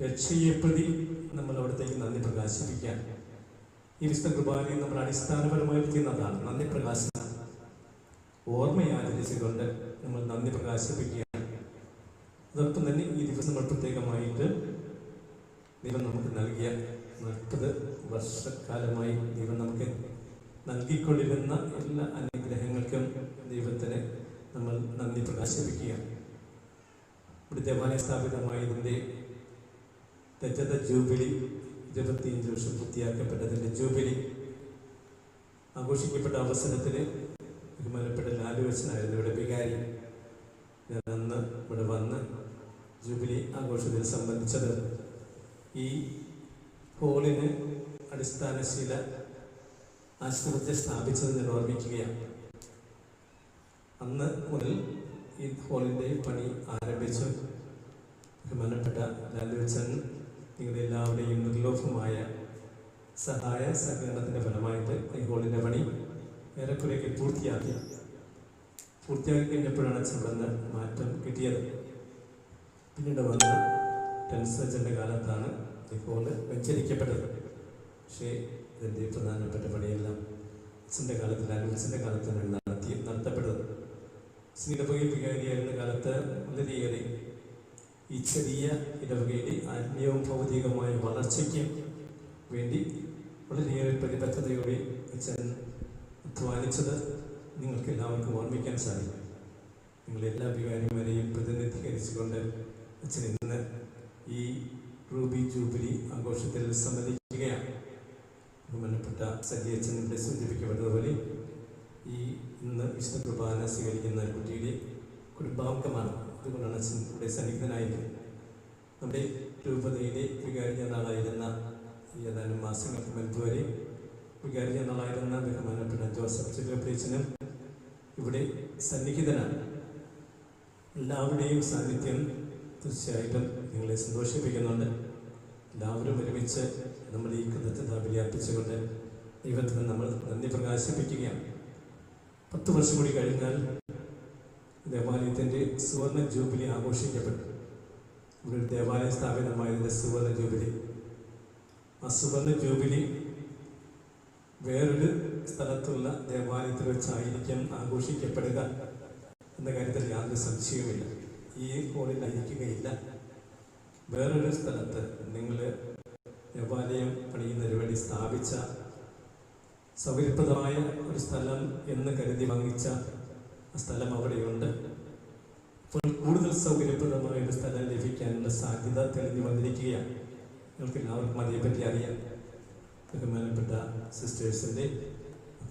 രക്ഷയെപ്പറ്റി നമ്മൾ അവിടത്തേക്ക് നന്ദി പ്രകാശിപ്പിക്കാൻ ഈ വിശുദ്ധ കുർബാനയിൽ നമ്മൾ അടിസ്ഥാനപരമായി ചെയ്യുന്നതാണ് നന്ദി പ്രകാശനം. ഓർമ്മയാചരിച്ചുകൊണ്ട് നമ്മൾ നന്ദി പ്രകാശിപ്പിക്കുകയാണ്. അതോടൊപ്പം തന്നെ ഈ ദിവസം നമ്മൾ പ്രത്യേകമായിട്ട് ദൈവം നമുക്ക് നൽകിയ 40 വർഷക്കാലമായി ദൈവം നമുക്ക് നൽകിക്കൊണ്ടിരുന്ന എല്ലാ അനുഗ്രഹങ്ങൾക്കും ദൈവത്തിന് നമ്മൾ നന്ദി പ്രകാശിപ്പിക്കുകയാണ്. ഇവിടെ ദേവാലയ സ്ഥാപിതമായതിൻ്റെ രജത ജൂബിലി 25 വർഷം പൂർത്തിയാക്കപ്പെട്ടതിൻ്റെ ജൂബിലി ആഘോഷിക്കപ്പെട്ട അവസരത്തിൽ ബഹുമാനപ്പെട്ട ലാലുവച്ചനായിരുന്നു ഇവിടെ വികാരി. ഞാൻ അന്ന് ഇവിടെ വന്ന് ജൂബിലി ആഘോഷത്തിൽ സംബന്ധിച്ചത് ഈ ഹോളിന് അടിസ്ഥാനശീല ആശുപത്രി സ്ഥാപിച്ചത് ഞാൻ ഓർമ്മിക്കുകയാണ്. അന്ന് മുതൽ ഈ ഹോളിൻ്റെ പണി ആരംഭിച്ചു. ബഹുമാനപ്പെട്ട ലാലുവച്ചൻ നിങ്ങളുടെ എല്ലാവരുടെയും നിർലോഭമായ സഹായ സഹകരണത്തിൻ്റെ ഫലമായിട്ട് ഈ ഹോളിൻ്റെ പണി ഏറെക്കുറെയൊക്കെ പൂർത്തിയാക്കി കഴിഞ്ഞപ്പോഴാണ് ചുവന്ന് മാറ്റം കിട്ടിയത്. പിന്നീട് വന്ന ടെൻസേജൻ്റെ കാലത്താണ് ഈ ഹോള് വെഞ്ചരിക്കപ്പെട്ടത്. പക്ഷേ ഇതിൻ്റെ പ്രധാനപ്പെട്ട പണിയെല്ലാം അച്ഛൻ്റെ കാലത്ത് ലാലുവച്ചൻ്റെ കാലത്താണ് നടത്തപ്പെട്ടത്. ഇടവകയിൽ വികാരിയായിരുന്ന കാലത്ത് വളരെയേറെ ഈ ചെറിയ ഇടവകയുടെ ആത്മീയവും ഭൗതികമായ വളർച്ചയ്ക്ക് വേണ്ടി വളരെയേറെ പ്രതിബദ്ധതയോടെ അച്ഛൻ അധ്വാനിച്ചത് നിങ്ങൾക്ക് എല്ലാവർക്കും ഓർമ്മിക്കാൻ സാധിക്കും. നിങ്ങളെല്ലാ വികാരിമാരെയും പ്രതിനിധീകരിച്ചുകൊണ്ട് അച്ഛൻ ഇന്ന് ഈ റൂബി ജൂബിലി ആഘോഷത്തിൽ സംബന്ധിക്കുകയാണ്. ബഹുമാനപ്പെട്ട സജി അച്ഛൻ ഇവിടെ സൂചിപ്പിക്കപ്പെട്ടതുപോലെ ഈ ഇന്ന് വിശുദ്ധ കുർബാന സ്വീകരിക്കുന്ന കുട്ടിയുടെ കുടുംബാംഗമാണ്. അതുകൊണ്ടാണ് അച്ഛൻ ഇവിടെ സന്നിഗ്ധനായിരിക്കുന്നത്. നമ്മുടെ രൂപതയിലെ വികാരി ജനറലായിരുന്ന ഏതാനും മാസങ്ങൾക്ക് മുൻപ് വരെ വികാരി ജനറലായിരുന്ന ബഹുമാനപ്പെട്ട ജോസഫ് ചിത്രപ്രീച്ചനും ഇവിടെ സന്നിഹിതനാണ്. എല്ലാവരുടെയും സാന്നിധ്യം തീർച്ചയായിട്ടും നിങ്ങളെ സന്തോഷിപ്പിക്കുന്നുണ്ട്. എല്ലാവരും ഒരുമിച്ച് നമ്മൾ ഈ കൃതജ്ഞത ബലിയർപ്പിച്ചുകൊണ്ട് ദൈവത്തിന് നമ്മൾ നന്ദി പ്രകാശിപ്പിക്കുകയാണ്. 10 വർഷം കൂടി കഴിഞ്ഞാൽ ദേവാലയത്തിൻ്റെ സുവർണ ജൂബിലി ആഘോഷിക്കപ്പെട്ടു. ഇവിടെ ഒരു ദേവാലയം സ്ഥാപിതമായതിൻ്റെ സുവർണ ജൂബിലി. ആ സുവർണ ജൂബിലി വേറൊരു സ്ഥലത്തുള്ള ദേവാലയത്തിൽ വെച്ചായിരിക്കും ആഘോഷിക്കപ്പെടുക എന്ന കാര്യത്തിൽ യാതൊരു സംശയവുമില്ല. ഈ ഹോളിൽ ആയിരിക്കുകയില്ല. വേറൊരു സ്ഥലത്ത് നിങ്ങൾ ദേവാലയം പണിയുന്നതിന് വേണ്ടി സ്ഥാപിച്ച സൗകര്യപ്രദമായ ഒരു സ്ഥലം എന്ന് കരുതി വാങ്ങിച്ച സ്ഥലം അവിടെയുണ്ട്. അപ്പോൾ കൂടുതൽ സൗകര്യപ്രദമായ ഒരു സ്ഥലം ലഭിക്കാനുള്ള സാധ്യത തെളിഞ്ഞു വന്നിരിക്കുകയാണ്. നിങ്ങൾക്ക് എല്ലാവർക്കും അതേപറ്റി അറിയാം. ബഹുമാനപ്പെട്ട സിസ്റ്റേഴ്സിൻ്റെ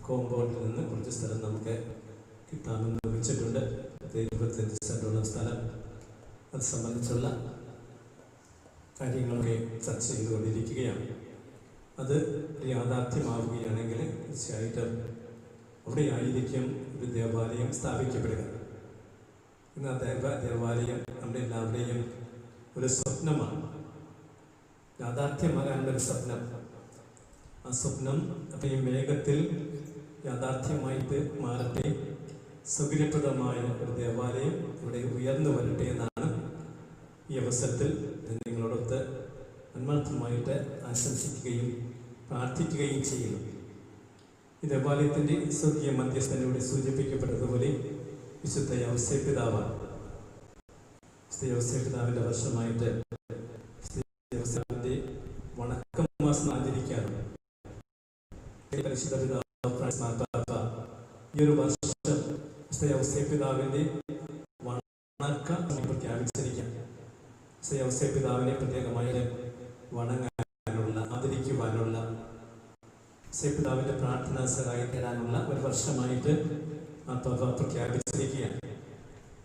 കോമ്പൗണ്ടിൽ നിന്ന് കുറച്ച് സ്ഥലം നമുക്ക് കിട്ടാമെന്ന് വെച്ചിട്ടുണ്ട്. 25 സെൻറ്റോളം സ്ഥലം. അത് സംബന്ധിച്ചുള്ള കാര്യങ്ങളൊക്കെ ചർച്ച ചെയ്തുകൊണ്ടിരിക്കുകയാണ്. അത് യാഥാർത്ഥ്യമാവുകയാണെങ്കിൽ തീർച്ചയായിട്ടും അവിടെ ആയിരിക്കും ഒരു ദേവാലയം സ്ഥാപിക്കപ്പെടുക. ഇന്ന് ആ ദേവാലയം നമ്മുടെ എല്ലാവരുടെയും ഒരു സ്വപ്നമാണ്, യാഥാർത്ഥ്യമാകാനുള്ളൊരു സ്വപ്നം. ആ സ്വപ്നം അത്രയും വേഗത്തിൽ യാഥാർത്ഥ്യമായിട്ട് മാറട്ടെ. സൗകര്യപ്രദമായ ഒരു ദേവാലയം ഇവിടെ ഉയർന്നു വരട്ടെ എന്നാണ് ഈ അവസരത്തിൽ നിങ്ങളോടൊത്ത് ആത്മാർത്ഥമായിട്ട് ആശംസിക്കുകയും പ്രാർത്ഥിക്കുകയും ചെയ്യുന്നു. ഈ ദേവാലയത്തിൻ്റെ സ്വർഗീയ മധ്യസ്ഥനോട് സൂചിപ്പിക്കപ്പെട്ടതുപോലെ വിശുദ്ധ യൗസേപ്പിതാവാണ്. വിശുദ്ധ യൗസേപ്പിതാവിൻ്റെ വർഷമായിട്ട് യൗസേപ്പിതാവിൻ്റെ വണക്കം മാസം ആചരിക്കാറുണ്ട്. പരിശുദ്ധ പിതാവ് ഫ്രാൻസിസ് മാർപ്പാപ്പ ഈ ഒരു വർഷം വിശുദ്ധ യൗസേപ്പിതാവിൻ്റെ വണക്കം പ്രഖ്യാപിച്ചിരിക്കാം. വിശുദ്ധ യൗസേപ്പിതാവിനെ പ്രത്യേകമായി വണങ്ങാനുള്ള ആദരിക്കുവാനുള്ള യൗസേപ്പിതാവിൻ്റെ പ്രാർത്ഥന സഹായം തേടാനുള്ള ഒരു വർഷമായിട്ട് മാർപ്പാപ്പ പ്രഖ്യാപിച്ചിരിക്കുകയാണ്.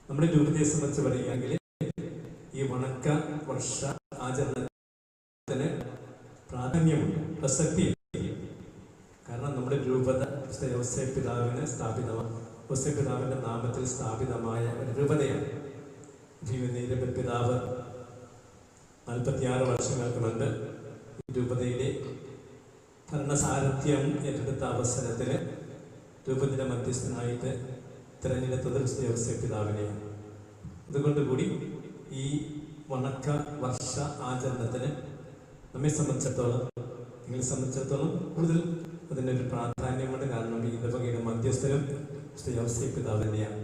നമ്മുടെ രൂപതയെ സംബന്ധിച്ച് പറയുകയാണെങ്കിൽ ഈ വണക്ക വർഷ ആചരണത്തിന് പ്രാധാന്യമുണ്ട്, പ്രസക്തിയുണ്ട്. കാരണം നമ്മുടെ രൂപത യൗസേപ്പിതാവിന് യൗസേപ്പിതാവിൻ്റെ നാമത്തിൽ സ്ഥാപിതമായ ഒരു രൂപതയാണ്. പിതാവ് 46 വർഷങ്ങൾക്ക് മുൻപ് രൂപതയിലെ ഭരണസാരഥ്യം ഏറ്റെടുത്ത അവസരത്തിൽ രൂപതയുടെ മധ്യസ്ഥനായിട്ട് തിരഞ്ഞെടുത്തത് യൗസേപ്പിതാവിനെയാണ്. അതുകൊണ്ടുകൂടി ഈ വണക്ക വർഷ ആചരണത്തിന് നമ്മെ സംബന്ധിച്ചിടത്തോളം നിങ്ങളെ സംബന്ധിച്ചിടത്തോളം കൂടുതൽ അതിനൊരു പ്രാധാന്യമുണ്ട്. കാരണം ഈ ഇടവകയുടെ മധ്യസ്ഥരും യൗസേപ്പ് പിതാവ് തന്നെയാണ്.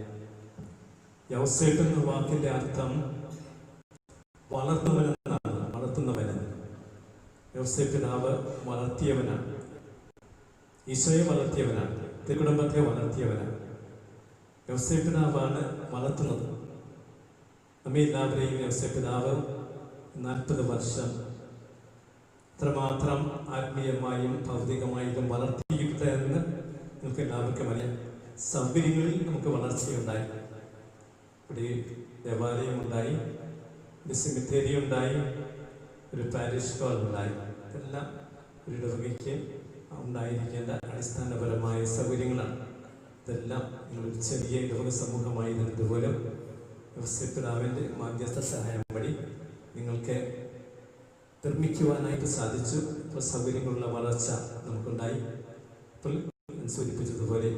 യൗസേപ്പ് എന്ന വാക്കിന്റെ അർത്ഥം വളർത്തുന്നവനെന്നാണ്. വളർത്തുന്നവന്. യൗസേപ്പ് പിതാവ് വളർത്തിയവനാണ്. ഈശോയെ വളർത്തിയവനാണ്. തിരുകുടുംബത്തെ വളർത്തിയവനാണ്. യൗസേപ്പ് പിതാവാണ് വളർത്തുന്നത്. നമ്മെ എല്ലാവരെയും യൗസേപ്പ് പിതാവ് 40 വർഷം എത്രമാത്രം ആത്മീയമായും ഭൗതികമായും വളർത്തിയിട്ട് എന്ന് നമുക്ക് എല്ലാവർക്കും അറിയാം. സൗകര്യങ്ങളിൽ നമുക്ക് വളർച്ചയുണ്ടായി. ഇവിടെ ദേവാലയം ഉണ്ടായി, ഒരു സെമിത്തേരി ഉണ്ടായി, ഒരു പാരിഷ് ഹാൾ ഉണ്ടായി. ഇതെല്ലാം ഒരു ഇടവകയ്ക്ക് ഉണ്ടായിരിക്കേണ്ട അടിസ്ഥാനപരമായ സൗകര്യങ്ങളാണ്. ഇതെല്ലാം നിങ്ങളൊരു ചെറിയ ഇടവക സമൂഹമായിരുന്നതുപോലും യൗസേപ്പ് പിതാവിൻ്റെ മാധ്യസ്ഥ സഹായം വഴി നിങ്ങൾക്ക് നിർമ്മിക്കുവാനായിട്ട് സാധിച്ചു. ഇപ്പോൾ സൗകര്യങ്ങളുള്ള വളർച്ച നമുക്കുണ്ടായി. ഇപ്പോൾ സൂചിപ്പിച്ചതുപോലെ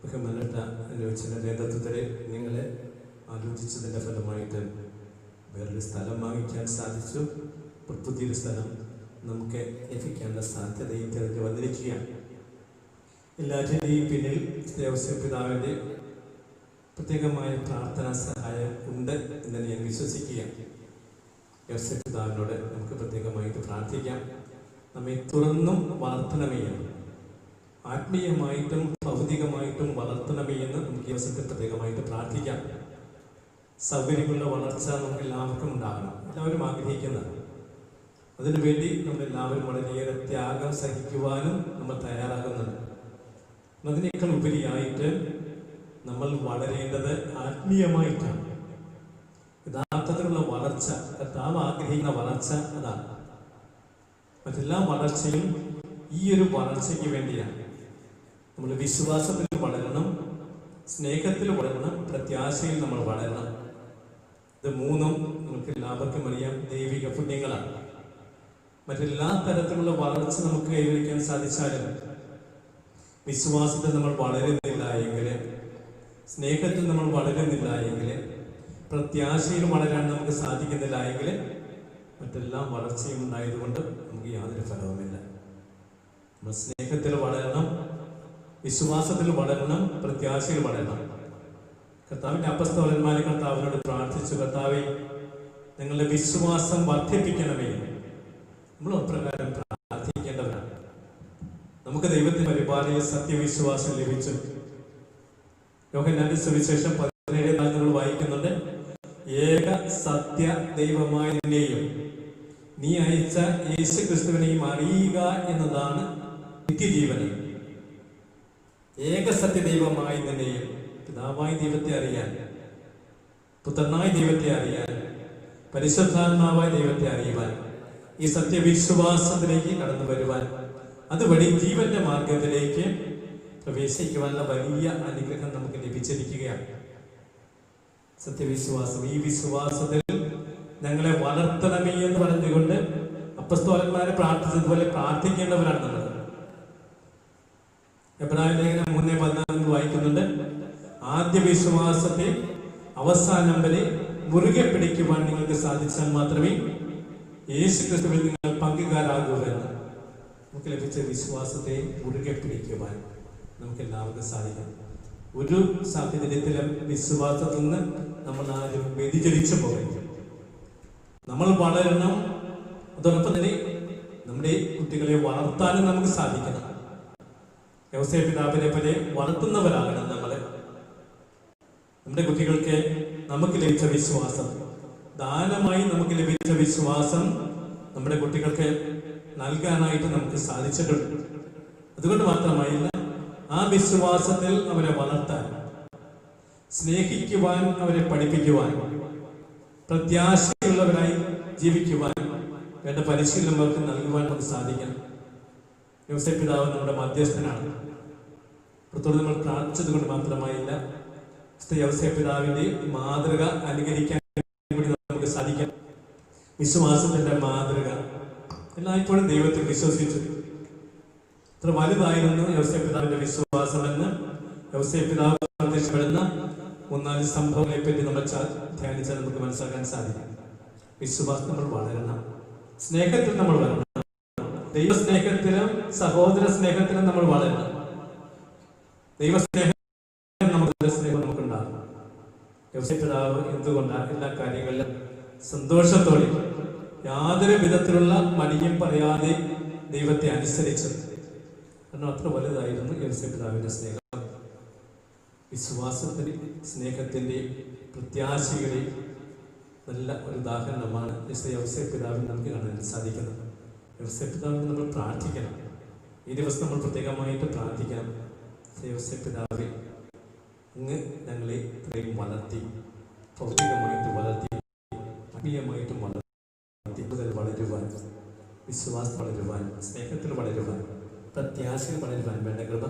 ബഹുമാനപ്പെട്ട അനുവദിച്ച നേതൃത്വത്തിൽ നിങ്ങളെ ആലോചിച്ചതിൻ്റെ ഫലമായിട്ട് വേറൊരു സ്ഥലം വാങ്ങിക്കാൻ സാധിച്ചു. പുതിയൊരു സ്ഥലം നമുക്ക് ലഭിക്കേണ്ട സാധ്യതയും തിരഞ്ഞു വന്നിരിക്കുകയാണ്. എല്ലാറ്റിൻ്റെയും പിന്നിൽ യൗസേപ്പ് പിതാവിൻ്റെ പ്രത്യേകമായ പ്രാർത്ഥനാ സഹായം ഉണ്ട് എന്ന് ഞാൻ വിശ്വസിക്കുകയാണ്. യൗസേപ്പ് പിതാവിനോട് നമുക്ക് പ്രത്യേകമായിട്ട് പ്രാർത്ഥിക്കാം. നമ്മെ തുറന്നും വളർത്തണമേ എന്ന്, ആത്മീയമായിട്ടും ഭൗതികമായിട്ടും വളർത്തണമേ എന്ന് നമുക്ക് യൗസേപ്പിൽ പ്രത്യേകമായിട്ട് പ്രാർത്ഥിക്കാം. സൗകര്യങ്ങളുടെ വളർച്ച നമുക്ക് എല്ലാവർക്കും ഉണ്ടാകണം. എല്ലാവരും ആഗ്രഹിക്കുന്നതാണ്. അതിനുവേണ്ടി നമ്മളെല്ലാവരും വളരെയേറെ ത്യാഗം സഹിക്കുവാനും നമ്മൾ തയ്യാറാകുന്നുണ്ട്. അതിനേക്കാൾ ഉപരിയായിട്ട് നമ്മൾ വളരേണ്ടത് ആത്മീയമായിട്ടാണ്. യഥാർത്ഥത്തിലുള്ള വളർച്ച, കർത്താവ് ആഗ്രഹിക്കുന്ന വളർച്ച അതാണ്. മറ്റെല്ലാ വളർച്ചയും ഈ ഒരു വളർച്ചയ്ക്ക് വേണ്ടിയാണ്. നമ്മൾ വിശ്വാസത്തിൽ വളരണം, സ്നേഹത്തിൽ വളരണം, പ്രത്യാശയിൽ നമ്മൾ വളരണം. ഇത് മൂന്നും നമുക്ക് എല്ലാവർക്കും അറിയാം ദൈവിക പുണ്യങ്ങളാണ്. മറ്റെല്ലാ തരത്തിലുള്ള വളർച്ച നമുക്ക് കൈവരിക്കാൻ സാധിച്ചാലും വിശ്വാസത്തിൽ നമ്മൾ വളരുന്നില്ല എങ്കിൽ, സ്നേഹത്തിൽ നമ്മൾ വളരുന്നില്ല എങ്കിൽ, പ്രത്യാശയിൽ വളരാൻ നമുക്ക് സാധിക്കുന്നില്ല എങ്കിൽ മറ്റെല്ലാം വളർച്ചയും ഉണ്ടായതുകൊണ്ട് നമുക്ക് യാതൊരു ഫലവുമില്ല. നമ്മൾ സ്നേഹത്തിൽ വളരണം, വിശ്വാസത്തിൽ വളരണം, പ്രത്യാശയിൽ വളരണം. കർത്താവിൻ്റെ അപ്പസ്തോലന്മാരെ കർത്താവിനോട് പ്രാർത്ഥിച്ചു, കർത്താവേ ഞങ്ങളുടെ വിശ്വാസം വർദ്ധിപ്പിക്കണമേ. നമ്മൾ അപ്രകാരം പ്രാർത്ഥിക്കേണ്ടവരാണ്. നമുക്ക് ദൈവത്തിന്റെ പരിപാലന സത്യവിശ്വാസം ലഭിച്ചു. യോഹന്നാന്റെ സുവിശേഷം 17 നമ്മൾ വായിക്കുന്നുണ്ട്, ഏക സത്യ ദൈവമായ നിന്നെയും നീ അയച്ച യേശു ക്രിസ്തുവിനെയും അറിയുക എന്നതാണ് നിത്യജീവനം. ഏക സത്യ ദൈവമായ നിന്നെയും, പിതാവായ ദൈവത്തെ അറിയാൻ, പുത്രനായ ദൈവത്തെ അറിയാൻ, പരിശുദ്ധാത്മാവായ ദൈവത്തെ അറിയുവാൻ, ഈ സത്യവിശ്വാസത്തിലേക്ക് കടന്നു വരുവാൻ, അതുവഴി ജീവന്റെ മാർഗത്തിലേക്ക് പ്രവേശിക്കുവാനുള്ള വലിയ അനുഗ്രഹം നമുക്ക് ലഭിച്ചിരിക്കുകയാണ്. സത്യവിശ്വാസം, ഈ വിശ്വാസത്തിൽ ഞങ്ങളെ വളർത്തണമേ എന്ന് പറഞ്ഞുകൊണ്ട് അപ്പസ്തോലന്മാരെ പ്രാർത്ഥിച്ചതുപോലെ പ്രാർത്ഥിക്കേണ്ടവരാണ് നമ്മൾ. എബ്രായ ലേഖനം 3:14 വായിക്കുന്നുണ്ട്, ആദ്യ വിശ്വാസത്തെ അവസാനം വരെ മുറുകെ പിടിക്കുവാൻ നിങ്ങൾക്ക് സാധിച്ചാൽ മാത്രമേ യേശു ക്രിസ്തുവിൽ നിങ്ങൾ പങ്കുകാരാകൂ എന്ന്. നമുക്ക് ലഭിച്ച വിശ്വാസത്തെ മുറുകെ പിടിക്കുവാൻ നമുക്ക് എല്ലാവർക്കും സാധിക്കണം. ഒരു സാഹചര്യത്തിലും വിശ്വാസത്തിൽ നിന്ന് നമ്മൾ ആരും വ്യതിചലിച്ചു പോകരുത്. നമ്മൾ വളരണം. അതോടൊപ്പം തന്നെ നമ്മുടെ കുട്ടികളെ വളർത്താനും നമുക്ക് സാധിക്കണം. യൗസേപ്പ് പിതാവിനെ പോലെ വളർത്തുന്നവരാകണം നമ്മൾ. നമ്മുടെ കുട്ടികൾക്ക് നമുക്ക് ലഭിച്ച വിശ്വാസം, ദാനമായി നമുക്ക് ലഭിച്ച വിശ്വാസം നമ്മുടെ കുട്ടികൾക്ക് നൽകാനായിട്ട് നമുക്ക് സാധിച്ചിട്ടുണ്ട്. അതുകൊണ്ട് മാത്രമായില്ല, ആ വിശ്വാസത്തിൽ അവരെ വളർത്താൻ, സ്നേഹിക്കുവാൻ, അവരെ പഠിപ്പിക്കുവാൻ, പ്രത്യാശയുള്ളവരായി ജീവിക്കുവാൻ വേണ്ട പരിശീലനം അവർക്ക് നൽകുവാൻ നമുക്ക് സാധിക്കണം. യൗസേപ്പ് പിതാവ് നമ്മുടെ മധ്യസ്ഥനാണ്. പുറത്തോട് നമ്മൾ പ്രാർത്ഥിച്ചത് കൊണ്ട് മാത്രമായില്ല, യൗസേപ്പ് പിതാവിന്റെ മാതൃക അനുകരിക്കാൻ കൂടി നമുക്ക് സാധിക്കാം. വിശ്വാസത്തിന്റെ മാതൃക എല്ലായ്പ്പോഴും ദൈവത്തിൽ വിശ്വസിച്ചു. ഇത്ര വലുതായിരുന്നു യൗസേപ്പ് പിതാവിന്റെ വിശ്വാസമെന്ന് യൗസേപ്പ് പിതാവ് പ്രത്യക്ഷപ്പെടുന്ന 3-4 സംഭവങ്ങളെ പറ്റി നമ്മൾ ധ്യാനിച്ചാൽ നമുക്ക് മനസ്സിലാക്കാൻ സാധിക്കും. വിശ്വാസം നമ്മൾ വളരണം, സ്നേഹത്തിൽ നമ്മൾ വളരണം, ദൈവസ്നേഹത്തിലും സഹോദര സ്നേഹത്തിലും നമ്മൾ വളരണം. ദൈവസ്നേഹം നമുക്കുണ്ടാകും. പിതാവ് എന്തുകൊണ്ടാണ് എല്ലാ കാര്യങ്ങളിലും സന്തോഷത്തോടെ യാതൊരു വിധത്തിലുള്ള മടിയും പറയാതെ ദൈവത്തെ അനുസരിച്ചത്? കാരണം അത്ര വലുതായിരുന്നു പിതാവിന്റെ സ്നേഹം. വിശ്വാസത്തിന്റെ സ്നേഹത്തിന്റെ പ്രത്യാശയുടെ നല്ല ഒരു ഉദാഹരണമാണ് പിതാവിന് നമുക്ക് കാണാൻ സാധിക്കുന്നത്. പിതാവിന് നമ്മൾ പ്രാർത്ഥിക്കണം. ഈ ദിവസം നമ്മൾ പ്രത്യേകമായിട്ട് പ്രാർത്ഥിക്കണം. പിതാവെ, അങ്ങ് ഞങ്ങളെ ഇത്രയും വളർത്തി, ഭൗതികമായിട്ട് വളർത്തി, ആത്മീയമായിട്ടും വളർത്തി, കൂടുതൽ വളരുവാൻ, വിശ്വാസം വളരുവാൻ, സ്നേഹത്തിൽ വളരുവാൻ, പ്രത്യാശയിൽ വളരുവാൻ വേണ്ട കൃപ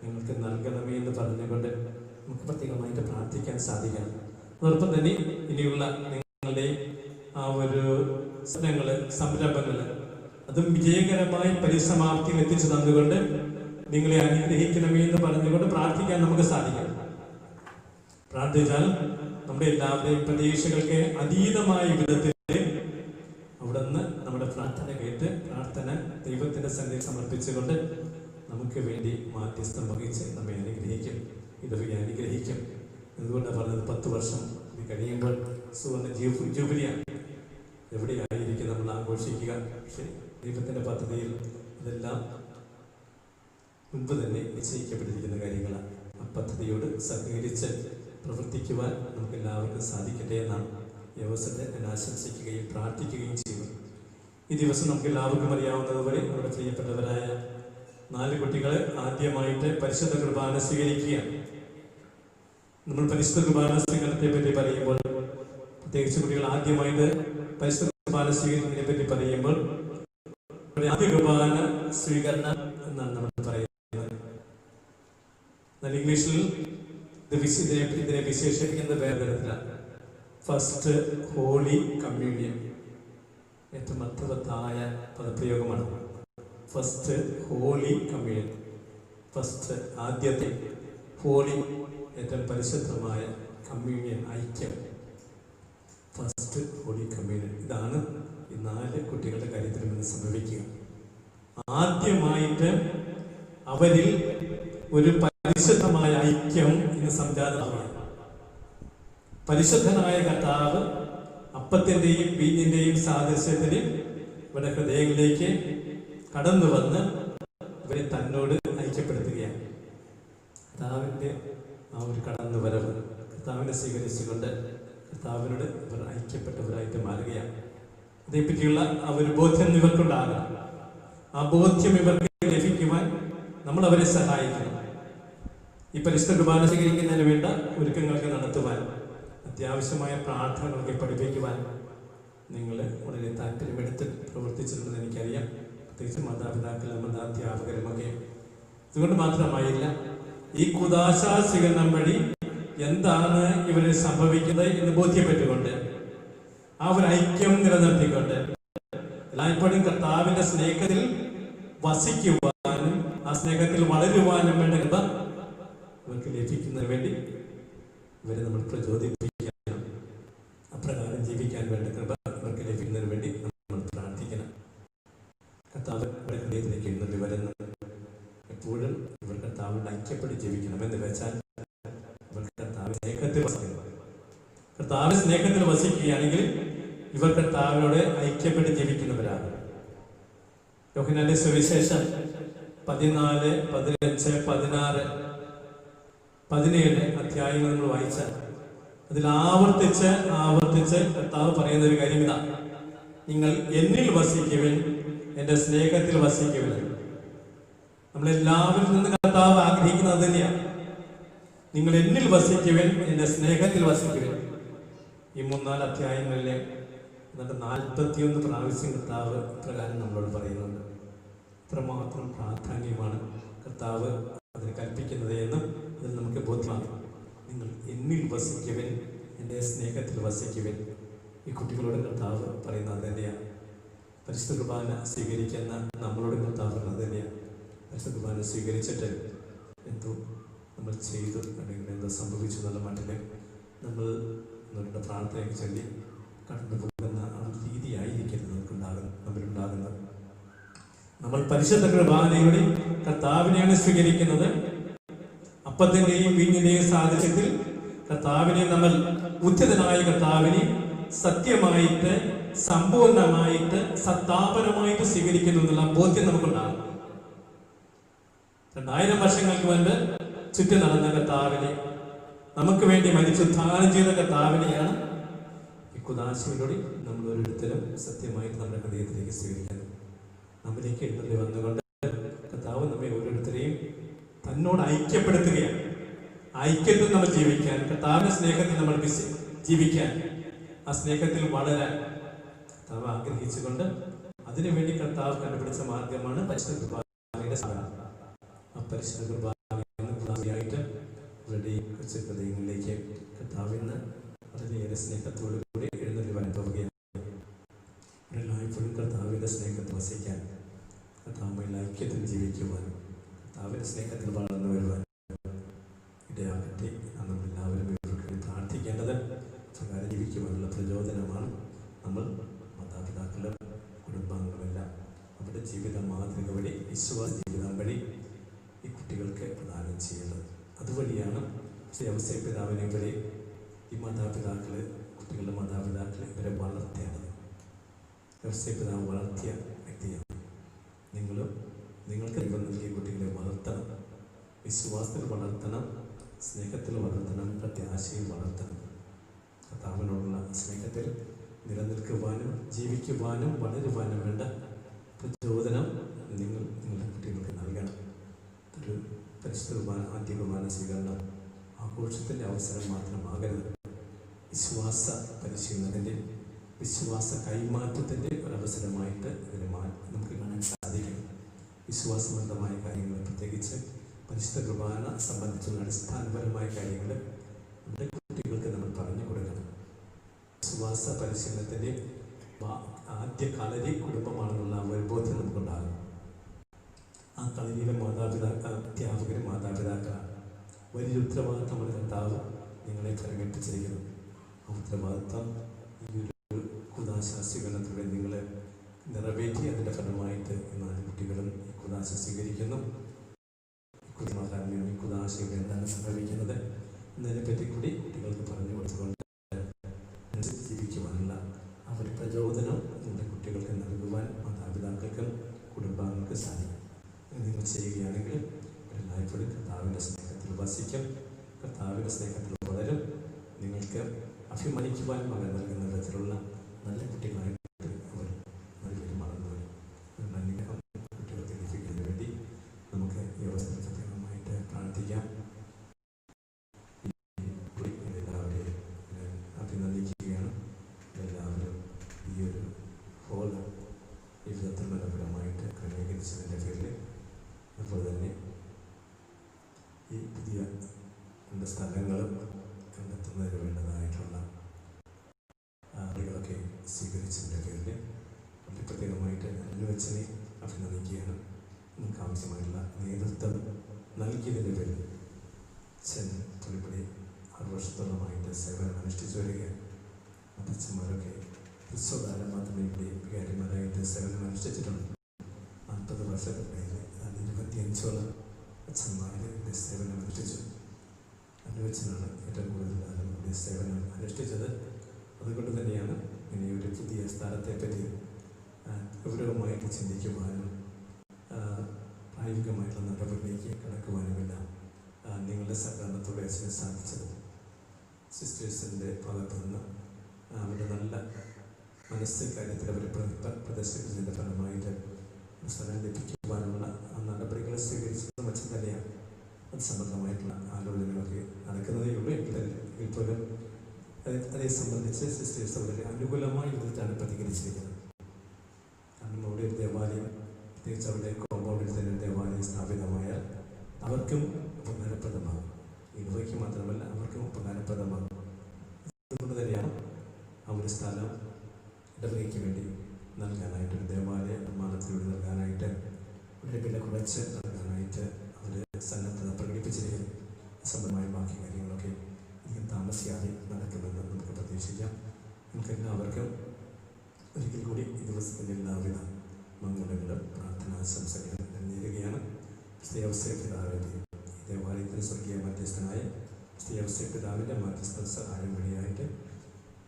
നിങ്ങൾക്ക് നൽകണമേ എന്ന് പറഞ്ഞുകൊണ്ട് നമുക്ക് പ്രത്യേകമായിട്ട് പ്രാർത്ഥിക്കാൻ സാധിക്കണം. അതോടൊപ്പം തന്നെ ഇനിയുള്ള നിങ്ങളുടെ ആ ഒരു സ്വപ്നങ്ങൾ, സംരംഭങ്ങൾ അതും വിജയകരമായി പരിസമാപ്തിയിൽ എത്തിച്ചു തന്നുകൊണ്ട് നിങ്ങളെ അനുഗ്രഹിക്കണമേ എന്ന് പറഞ്ഞുകൊണ്ട് പ്രാർത്ഥിക്കാൻ നമുക്ക് സാധിക്കണം. പ്രാർത്ഥിച്ചാൽ നമ്മുടെ എല്ലാവരുടെയും പ്രതീക്ഷകൾക്ക് അതീതമായ വിധത്തിൽ അവിടെ നിന്ന് നമ്മുടെ പ്രാർത്ഥന കേട്ട് പ്രാർത്ഥന ദൈവത്തിന്റെ സന്നിധി സമർപ്പിച്ചുകൊണ്ട് നമുക്ക് വേണ്ടി മാധ്യസ്ഥം വഹിച്ച് നമ്മെ അനുഗ്രഹിക്കും. ഇടവകെ അനുഗ്രഹിക്കും. എന്തുകൊണ്ടാണ് പറഞ്ഞത്? 10 വർഷം ഇത് കഴിയുമ്പോൾ സുവർണ്ണ ജൂബിലിയാണ്. എവിടെയായിരിക്കും നമ്മൾ ആഘോഷിക്കുക? പക്ഷെ ദൈവത്തിന്റെ പദ്ധതിയിൽ ഇതെല്ലാം മുൻപ് തന്നെ നിശ്ചയിക്കപ്പെട്ടിരിക്കുന്ന കാര്യങ്ങളാണ്. ആ പദ്ധതിയോട് സഹകരിച്ച് പ്രവർത്തിക്കുവാൻ നമുക്ക് എല്ലാവർക്കും സാധിക്കട്ടെ എന്നാണ് ഈ അവസരത്തെ ഞാൻ ആശംസിക്കുകയും പ്രാർത്ഥിക്കുകയും ചെയ്യുന്നു. ഈ ദിവസം നമുക്ക് എല്ലാവർക്കും അറിയാവുന്നതുപോലെ നമ്മുടെ പ്രിയപ്പെട്ടവരായ 4 കുട്ടികൾ ആദ്യമായിട്ട് പരിശുദ്ധ കുർബാന സ്വീകരിക്കുകയാണ്. നമ്മൾ പരിശുദ്ധ കുർബാന സ്വീകരണത്തെ പറ്റി പറയുമ്പോൾ, പ്രത്യേകിച്ച് കുട്ടികൾ ആദ്യമായിട്ട് പരിശുദ്ധ കുർബാന സ്വീകരിക്കുന്നതിനെ പറ്റി പറയുമ്പോൾ ആദ്യ കുർബാന സ്വീകരണം എന്നാണ് നമ്മൾ പറയുന്നത്. എന്നാൽ ഇംഗ്ലീഷിൽ ഇതിനെ വിശേഷിപ്പിക്കുന്ന പേരുതരത്തിലാണ് ഫസ്റ്റ് ഹോളി കമ്മ്യൂണിയൻ. ഏറ്റവും അർത്ഥവത്തായ പദപ്രയോഗമാണ് ഫസ്റ്റ് ഹോളി കമ്മ്യൂണിയൻ. ഫസ്റ്റ് ആദ്യത്തെ, ഹോളി ഏറ്റവും പരിശുദ്ധമായ, കമ്മ്യൂണിയൻ ഐക്യം, ഫസ്റ്റ് ഹോളി കമ്മ്യൂണിയൻ. ഇതാണ് ഈ 4 കുട്ടികളുടെ കാര്യത്തിൽ നിന്ന് സംഭവിക്കുക. ആദ്യമായിട്ട് അവരിൽ ഒരു പരിശുദ്ധമായ ഐക്യം ഇന്ന് സംജാതമാണ്. പരിശുദ്ധനായ കർത്താവ് അപ്പത്തിന്റെയും വീഞ്ഞിന്റെയും സാദൃശ്യത്തിന് ഇവരുടെ ഹൃദയങ്ങളിലേക്ക് കടന്നു വന്ന് ഇവരെ തന്നോട് ഐക്യപ്പെടുത്തുകയാണ്. കർത്താവിന്റെ ആ ഒരു കടന്നു വരവ്, കർത്താവിനെ സ്വീകരിച്ചുകൊണ്ട് കർത്താവിനോട് ഇവർ ഐക്യപ്പെട്ടവരായിട്ട് മാറുകയാണ്. അതേപ്പറ്റിയുള്ള ആ ഒരു ബോധ്യം ഇവർക്കുണ്ടാകണം. ആ ബോധ്യം ഇവർക്ക് ലഭിക്കുവാൻ നമ്മൾ അവരെ സഹായിക്കണം. ഈ പരിശുദ്ധ കുർബാന സ്വീകരിക്കുന്നതിന് വേണ്ട ഒരുക്കങ്ങൾക്ക് നടത്തുവാൻ, അത്യാവശ്യമായ പ്രാർത്ഥനകളൊക്കെ പഠിപ്പിക്കുവാൻ നിങ്ങൾ വളരെ താല്പര്യമെടുത്ത് പ്രവർത്തിച്ചിട്ടുണ്ടെന്ന് എനിക്കറിയാം. പ്രത്യേകിച്ച് മാതാപിതാക്കളും മതാധ്യാപകരുമൊക്കെ. അതുകൊണ്ട് മാത്രമായില്ല, ഈ കുദാശ സ്വീകരണം വഴി എന്താണ് ഇവരിൽ സംഭവിക്കുന്നത് എന്ന് ബോധ്യപ്പെട്ടുകൊണ്ട് ആ ഒരു ഐക്യം നിലനിർത്തിക്കൊണ്ട് എല്ലായ്പ്പോഴും കർത്താവിന്റെ സ്നേഹത്തിൽ വസിക്കുവാനും ആ സ്നേഹത്തിൽ വളരുവാനും വേണ്ട കൃപ ഇവർക്ക് ലഭിക്കുന്നതിന് വേണ്ടി ഇവരെ നമ്മൾ പ്രചോദിപ്പിക്കണം. അപ്രകാരം ജീവിക്കാൻ വേണ്ട കൃപ ഇവർക്ക് ലഭിക്കുന്നതിന് വേണ്ടി നമ്മൾ പ്രാർത്ഥിക്കണം. കർത്താവ് ഹൃദയത്തിലേക്ക് എഴുന്നള്ളി വരുന്നത് എപ്പോഴും ഇവർ കർത്താവിനോട് ഐക്യപ്പെട്ട് ജീവിക്കണം. എന്ന് വെച്ചാൽ ഇവർ കർത്താവിന്റെ സ്നേഹത്തിൽ വസിക്കണം. കർത്താവിന്റെ സ്നേഹത്തിൽ വസിക്കുകയാണെങ്കിൽ ഇവർ കർത്താവിനോട് ഐക്യപ്പെട്ട് ജീവിക്കുന്നവരാണ്. യോഹന്നാന്റെ സുവിശേഷം 14, 15, 16, 17 അധ്യായങ്ങൾ നമ്മൾ വായിച്ചാൽ അതിൽ ആവർത്തിച്ച് കർത്താവ് പറയുന്ന ഒരു കാര്യം ഇതാ: നിങ്ങൾ എന്നിൽ വസിക്കുവിൻ, എന്റെ സ്നേഹത്തിൽ വസിക്കുവിൻ. നമ്മളെല്ലാവരിൽ നിന്ന് കർത്താവ് ആഗ്രഹിക്കുന്നത് തന്നെയാണ്. നിങ്ങൾ എന്നിൽ വസിക്കുവിൻ, എന്റെ സ്നേഹത്തിൽ വസിക്കുവിൻ. ഈ 3-4 അധ്യായങ്ങളിലെ 41 പ്രാവശ്യം കർത്താവ് പ്രകാരം നമ്മളോട് പറയുന്നുണ്ട്. ഇത്രമാത്രം പ്രാധാന്യമാണ് കർത്താവ് അതിന് കൽപ്പിക്കുന്നത് എന്ന് അതിൽ നമുക്ക് ബോധ്യമാണ്. നിങ്ങൾ എന്നിൽ വസിക്കുവിൻ, എൻ്റെ സ്നേഹത്തിൽ വസിക്കുവിൻ. ഈ കുട്ടികളോട് കർത്താവ് പറയുന്നത് തന്നെയാണ്. പരിശുദ്ധ കുർബാന സ്വീകരിക്കുന്ന നമ്മളോട് കർത്താവ് പറയുന്നത് തന്നെയാണ്. പരിശുദ്ധ കുർബാന സ്വീകരിച്ചിട്ട് എന്തോ നമ്മൾ ചെയ്തു അല്ലെങ്കിൽ എന്തോ സംഭവിച്ചു എന്നുള്ള മട്ടിൽ നമ്മൾ നമ്മളുടെ പ്രാർത്ഥനയൊക്കെ ചൊല്ലി കടന്നു പോകുന്ന ആ രീതിയായിരിക്കരുത് നമ്മളുണ്ടാകുന്നത്. നമ്മൾ പരിശുദ്ധ കുർബാനയുടെ കർത്താവിനെയാണ് സ്വീകരിക്കുന്നത്. അപ്പത്തിന്റെയും വീഞ്ഞിന്റെയും സാദൃശ്യത്തിൽ കർത്താവിനെ നമ്മൾ ഉചിതനായ കർത്താവിനെ സത്യമായിട്ട് സമ്പൂർണമായിട്ട് സത്താപരമായിട്ട് സ്വീകരിക്കുന്നു എന്നുള്ള ബോധ്യം നമുക്കുണ്ടാകും. 2000 വർഷങ്ങൾക്ക് മുൻപ് ചുറ്റി നടന്ന കർത്താവിനെ, നമുക്ക് വേണ്ടി മരിച്ചുദ്ധാനം ചെയ്ത കർത്താവിനെയാണ് ഈ കുദാശയിലൂടെ നമ്മൾ ഓരോരുത്തരും സത്യമായിട്ട് നമ്മുടെ ഹൃദയത്തിലേക്ക് സ്വീകരിക്കുന്നത്. നമ്മിലേക്ക് എഴുന്നള്ളി വന്നുകൊണ്ട് കർത്താവ് നമ്മെ ഓരോരുത്തരെയും തന്നോട് ഐക്യപ്പെടുത്തുകയാണ്. ഐക്യത്തിൽ നമ്മൾ ജീവിക്കാൻ, കർത്താവിന്റെ സ്നേഹത്തിൽ നമ്മൾ ജീവിക്കാൻ, ആ സ്നേഹത്തിൽ വളരാൻ കർത്താവ് ആഗ്രഹിച്ചുകൊണ്ട് അതിനുവേണ്ടി കർത്താവ് കണ്ടുപിടിച്ച മാർഗമാണ് പരിശുദ്ധ കുർബാനയുടെ സാധനം. ആ പരിശുദ്ധ കുർബാനയായിട്ട് അവരുടെ കൊച്ചു ഹൃദയങ്ങളിലേക്ക് കർത്താവിന് വളരെയേറെ സ്നേഹത്തോടു കൂടി എഴുന്നള്ളി വരാൻ പോവുകയാണ്. എല്ലായ്പ്പോഴും കർത്താവിന്റെ സ്നേഹത്തിൽ വസിക്കാൻ, കർത്താവുമായി ഐക്യത്തിൽ ജീവിക്കുവാൻ, കർത്താവിന്റെ സ്നേഹത്തിൽ വളർന്നു വരുവാൻ ഇടയാകട്ടെ. നമ്മളെല്ലാവരും ഇവർക്ക് പ്രാർത്ഥിക്കേണ്ടത് പ്രകാരം ജീവിക്കുവാനുള്ള പ്രചോദനമാണ്. നമ്മൾ മാതാപിതാക്കളും കുടുംബാംഗങ്ങളെല്ലാം അവരുടെ ജീവിത മാതൃക വഴി, വിശ്വാസ ജീവിതം വഴി ഈ കുട്ടികൾക്ക് പ്രദാനം ചെയ്യുന്നത്. അതുവഴിയാണ് ഔസേപ്പ് പിതാവിനെ വഴി ഈ മാതാപിതാക്കള്, കുട്ടികളുടെ മാതാപിതാക്കളെ ഇവരെ വളർത്തേണ്ടത്. ഔസേപ്പ് പിതാവ് വളർത്തിയ വ്യക്തിയാണ്. നിങ്ങൾക്ക് ദൈവം നൽകിയ കുട്ടികളെ വളർത്തണം, വിശ്വാസത്തിൽ വളർത്തണം, സ്നേഹത്തിൽ വളർത്തണം, പ്രത്യാശയിൽ വളർത്തണം. കർത്താവിനോടുള്ള സ്നേഹത്തിൽ നിലനിൽക്കുവാനും ജീവിക്കുവാനും വളരുവാനും വേണ്ട പ്രചോദനം നിങ്ങളുടെ കുട്ടികൾക്ക് നൽകണം. ഒരു പരിശുദ്ധ കുർബാന, ആദ്യ കുർബാന സ്വീകരണം ആഘോഷത്തിൻ്റെ അവസരം മാത്രമാകരുത്. വിശ്വാസ പരിശീലനത്തിൻ്റെ, വിശ്വാസ കൈമാറ്റത്തിൻ്റെ ഒരവസരമായിട്ട് ഇതിനെ നമുക്ക് കാണാൻ സാധിക്കും. വിശ്വാസബന്ധമായ കാര്യങ്ങൾ, പ്രത്യേകിച്ച് പരിശുദ്ധ കുർബാന സംബന്ധിച്ചുള്ള അടിസ്ഥാനപരമായ കാര്യങ്ങൾ നമ്മുടെ കുട്ടികൾക്ക് നമ്മൾ പറഞ്ഞു കൊടുക്കണം. വിശ്വാസ പരിശീലനത്തിൻ്റെ ആദ്യ കളരി കുടുംബമാണെന്നുള്ള ഒരു ബോധ്യം നമുക്കുണ്ടാകും. ആ കളരിയിലെ അധ്യാപകരും മാതാപിതാക്കളാണ്. വലിയ ഉത്തരവാദിത്തമാണ് കർത്താവ് നിങ്ങളെ ഫലമേൽപ്പിച്ചിരിക്കുന്നത്. ആ ഉത്തരവാദിത്തം ഈ ഒരു കുദാശ സ്വീകരണത്തിലൂടെ നിങ്ങൾ നിറവേറ്റി അതിൻ്റെ ഫലമായിട്ട് 4 കുട്ടികളും ഈ കുദാശ സ്വീകരിക്കുന്നു. ഈ കുദാശയിൽ എന്താണ് സംഭവിക്കുന്നത് എന്നതിനെപ്പറ്റി കൂടി കുട്ടികൾക്ക് പറഞ്ഞു കൊടുത്തുകൊണ്ട് ജീവിക്കുവാനുള്ള ആ ഒരു പ്രചോദനം നമ്മുടെ കുട്ടികൾക്ക് നൽകുവാൻ മാതാപിതാക്കൾക്കും കുടുംബാംഗങ്ങൾക്ക് സാധിക്കും. നിങ്ങൾ ചെയ്യുകയാണെങ്കിൽ എല്ലായ്പ്പോഴും കർത്താവിൻ്റെ സ്നേഹത്തിൽ വസിക്കും, കർത്താവിൻ്റെ സ്നേഹത്തിൽ വളരും. നിങ്ങൾക്ക് അഭിമാനിക്കുവാൻ മകൻ നൽകുന്ന വിധത്തിലുള്ള നല്ല കുട്ടികളായിട്ട് അവർ നല്ലൊരു വളർന്നു വരും. അനുഗ്രഹം കുട്ടികൾക്ക് ലഭിക്കുന്നതിന് വേണ്ടി നമുക്ക് ഈ അവസരം പ്രത്യേകമായിട്ട് പ്രാർത്ഥിക്കാം. എല്ലാവരെയും അഭിനന്ദിക്കുകയാണ്. എല്ലാവരും ഈ ഒരു ഹോള് ഈ വിധത്തിൽ മനോഹരമായിട്ട് ക്രമീകരിച്ചതിൻ്റെ പേരിൽ, അതുപോലെ തന്നെ ഈ പുതിയ സ്ഥലങ്ങളും കണ്ടെത്തുന്നതിന് വേണ്ടതായിട്ടുള്ള ആളുകളൊക്കെ സ്വീകരിച്ചതിൻ്റെ പേരിൽ വളരെ പ്രത്യേകമായിട്ട് അനുവച്ചനെ അഭിനന്ദിക്കുകയാണ്. നമുക്ക് ആവശ്യമായിട്ടുള്ള നേതൃത്വം നൽകിയതിൻ്റെ പേരിൽ അച്ഛൻ പുള്ളിപ്പടി 6 വർഷത്തോളമായിട്ട് സേവനം അനുഷ്ഠിച്ചു വരികയാണ്. അച്ഛന്മാരൊക്കെ ഹ്രസ്വകാലം മാത്രമേ ഇവിടെ വികാരിമാരായിട്ട് സേവനം അനുഷ്ഠിച്ചിട്ടുണ്ട്. 40 വർഷത്തിനിടയിൽ 25ഓളം അച്ഛന്മാർ ഇവിടെ സേവനം അനുഷ്ഠിച്ചു. അനുവച്ചനാണ് ഏറ്റവും കൂടുതൽ കാലം ഇവിടെ സേവനം അനുഷ്ഠിച്ചത്. അതുകൊണ്ട് തന്നെയാണ് ഇനി ഒരു പുതിയ സ്ഥലത്തെപ്പറ്റി ഗൗരവമായിട്ട് ചിന്തിക്കുവാനും പ്രായോഗികമായിട്ടുള്ള നടപടിയിലേക്ക് കടക്കുവാനുമെല്ലാം നിങ്ങളുടെ സഹകരണത്തോടെ അച്ഛനെ സാധിച്ചത്. സിസ്റ്റേഴ്സിൻ്റെ ഭാഗത്തു നിന്ന് അവരുടെ നല്ല മനസ്സിൽ കാര്യത്തിൽ അവർ പ്രദർശിപ്പിച്ചതിൻ്റെ ഫലമായിട്ട് സ്ഥലം ലഭിക്കുവാനുള്ള ആ നടപടികൾ സ്വീകരിച്ചതും അച്ഛൻ തന്നെയാണ്. അത് സംബന്ധമായിട്ടുള്ള ആലോചനകളൊക്കെ നടക്കുന്നതേ ഉള്ളൂ. എങ്കിൽ പോലും അതേ സംബന്ധിച്ച് സിസ്റ്റേഴ്സ് വളരെ അനുകൂലമായ വിധത്തിലാണ് പ്രതികരിച്ചിരിക്കുന്നത്. കാരണം അവിടെ ഒരു ദേവാലയം, പ്രത്യേകിച്ച് അവിടെ കോമ്പൗണ്ടിൽ തന്നെ ഒരു ദേവാലയം സ്ഥാപിതമായാൽ അവർക്കും ഉപകാരപ്രദമാകും. ഇവയ്ക്ക് മാത്രമല്ല അവർക്കും ഉപകാരപ്രദമാകും. അതുകൊണ്ട് തന്നെയാണ് ആ ഒരു സ്ഥലം ഇടവകയ്ക്ക് വേണ്ടി നൽകാനായിട്ട്, ഒരു ദേവാലയ നിർമ്മാണത്തിലൂടെ നൽകാനായിട്ട്, ഒരു വില കുറച്ച് നൽകാനായിട്ട് അവർ സന്നദ്ധത പ്രകടിപ്പിച്ചിരിക്കുന്നു. സംബന്ധമായ ബാക്കി കാര്യങ്ങളൊക്കെ അധികം താമസിയാതെ നടക്കുമെന്ന് നമുക്ക് പ്രതീക്ഷിക്കാം. നമുക്ക് എല്ലാവർക്കും ഒരിക്കൽ കൂടി ഈ ദിവസത്തിൻ്റെ എല്ലാവിധ മംഗളങ്ങളും പ്രാർത്ഥനാശംസകളും നേരുകയാണ്. പിതാവിൻ്റെ ദേവാലയത്തിന് സ്വർഗീയ മധ്യസ്ഥനായ പിതാവിൻ്റെ മധ്യസ്ഥ സഹായം വഴിയായിട്ട്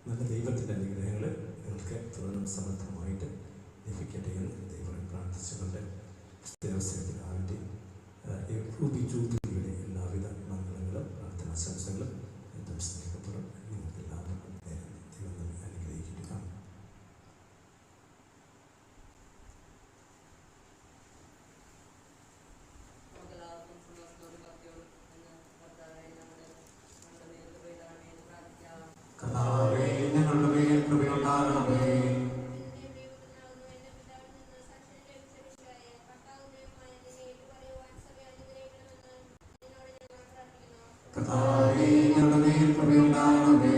നല്ല ദൈവത്തിൻ്റെ അനുഗ്രഹങ്ങൾ നിങ്ങൾക്ക് തുടർന്നും സമർത്ഥമായിട്ട് ലഭിക്കട്ടെ എന്ന് ദൈവം പ്രാർത്ഥിച്ചുകൊണ്ട് പിതാവിൻ്റെ റൂബി ജൂബിലിയുടെ എല്ലാവിധ മംഗളങ്ങളും പ്രാർത്ഥനാശംസകളും ഏറ്റവും സ്നേഹപൂർവ്വം നിങ്ങൾക്ക് എല്ലാവർക്കും ദൈവം നമ്മെ അനുഗ്രഹിക്കുക. കർത്താവേ, ഞങ്ങളുടെ മേൽ കൃപയുണ്ടാകണമേ. കർത്താവേ, ഞങ്ങളുടെ മേൽ കൃപയുണ്ടാകണമേ.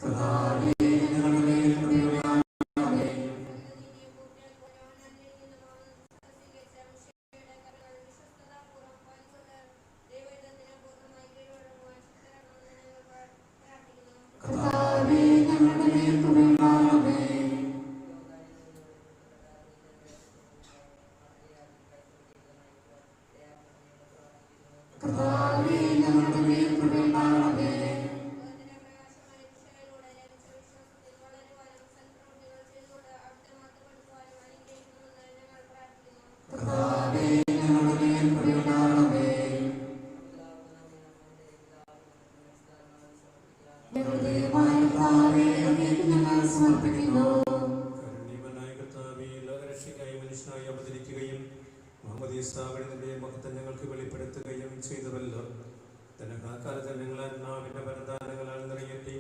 കർത്താവേ, ഞങ്ങളുടെ മേൽ കൃപയുണ്ടാകണമേ. കർത്താവേ, ഞങ്ങളുടെ മേൽ കൃപയുണ്ടാകണമേ. കർത്താവേ, ഞങ്ങളുടെ മേൽ കൃപയുണ്ടാകണമേ. കർത്താവേ, ഞങ്ങളുടെ മേൽ കൃപയുണ്ടാകണമേ. ഞങ്ങളുടെ ദൈവമായ കർത്താവേ, അങ്ങേക്ക് ഞങ്ങൾ സമർപ്പിക്കുന്നു. കാരുണ്യവാനായ കർത്താവേ, ലോകരക്ഷയ്ക്കായി മനുഷ്യനായി അവതരിക്കുകയും മാമോദീസാവഴിയുടെ മഹത്വം ഞങ്ങൾക്ക് വെളിപ്പെടുത്തുകയും ചെയ്തുവല്ലോ. തനകാലത്ത് ഞങ്ങൾ ആത്മാവിന്റെ വരദാനങ്ങളാൽ നിറയട്ടെ.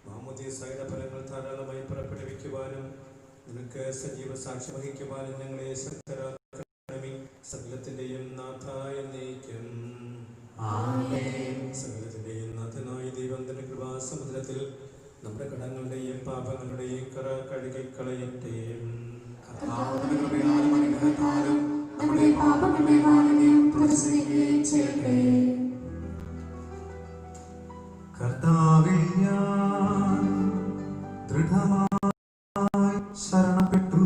മാമോദീസായുടെ ഫലങ്ങൾ ധാരാളമായി പുറപ്പെടുവിക്കുവാനും നിനക്ക് സജീവ സാക്ഷി വഹിക്കുവാനും ഞങ്ങളെ ശക്തരാക്കണമേ. സകലത്തിന്റെയും നാഥായ നീക്കം സകലത്തിന്റെയും നാഥനായ ദൈവം തന്റെ കൃപാസമുദ്രത്തിൽ നമ്മുടെ കടങ്ങളുടെയും പാപങ്ങളുടെയും കറ കഴുകിക്കളയട്ടെ. കർത്താവിന്റെ കൃപയാലും അനുഗ്രഹത്താലും നമ്മുടെ പാപങ്ങളുടെ മാലിന്യം തുടച്ചുനീക്കുകയും ചെയ്യട്ടെ. കർത്താവിൽ ഞാൻ ദൃഢമായി ശരണപ്പെട്ടു.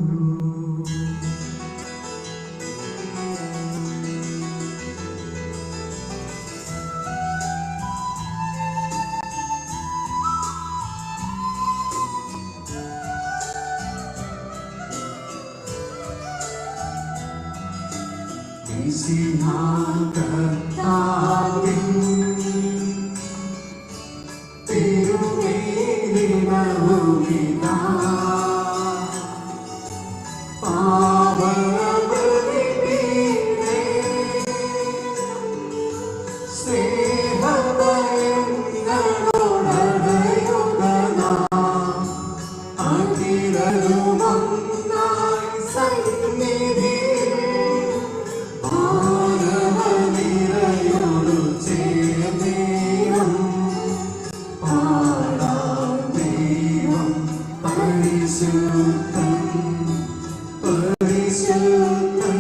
കർത്താവിൻ തിരുമേനിമൗലിനാ പാവനബലിപീഠേ സ്നേഹഭയങ്ങളോടടയുകനാ അഖിലരുമൊന്നായി സന്നിധിയിൽ മാനവനിരയോടു ചേർന്നേരം പാടാം ദൈവം പരിശുദ്ധൻ പരിശുദ്ധൻ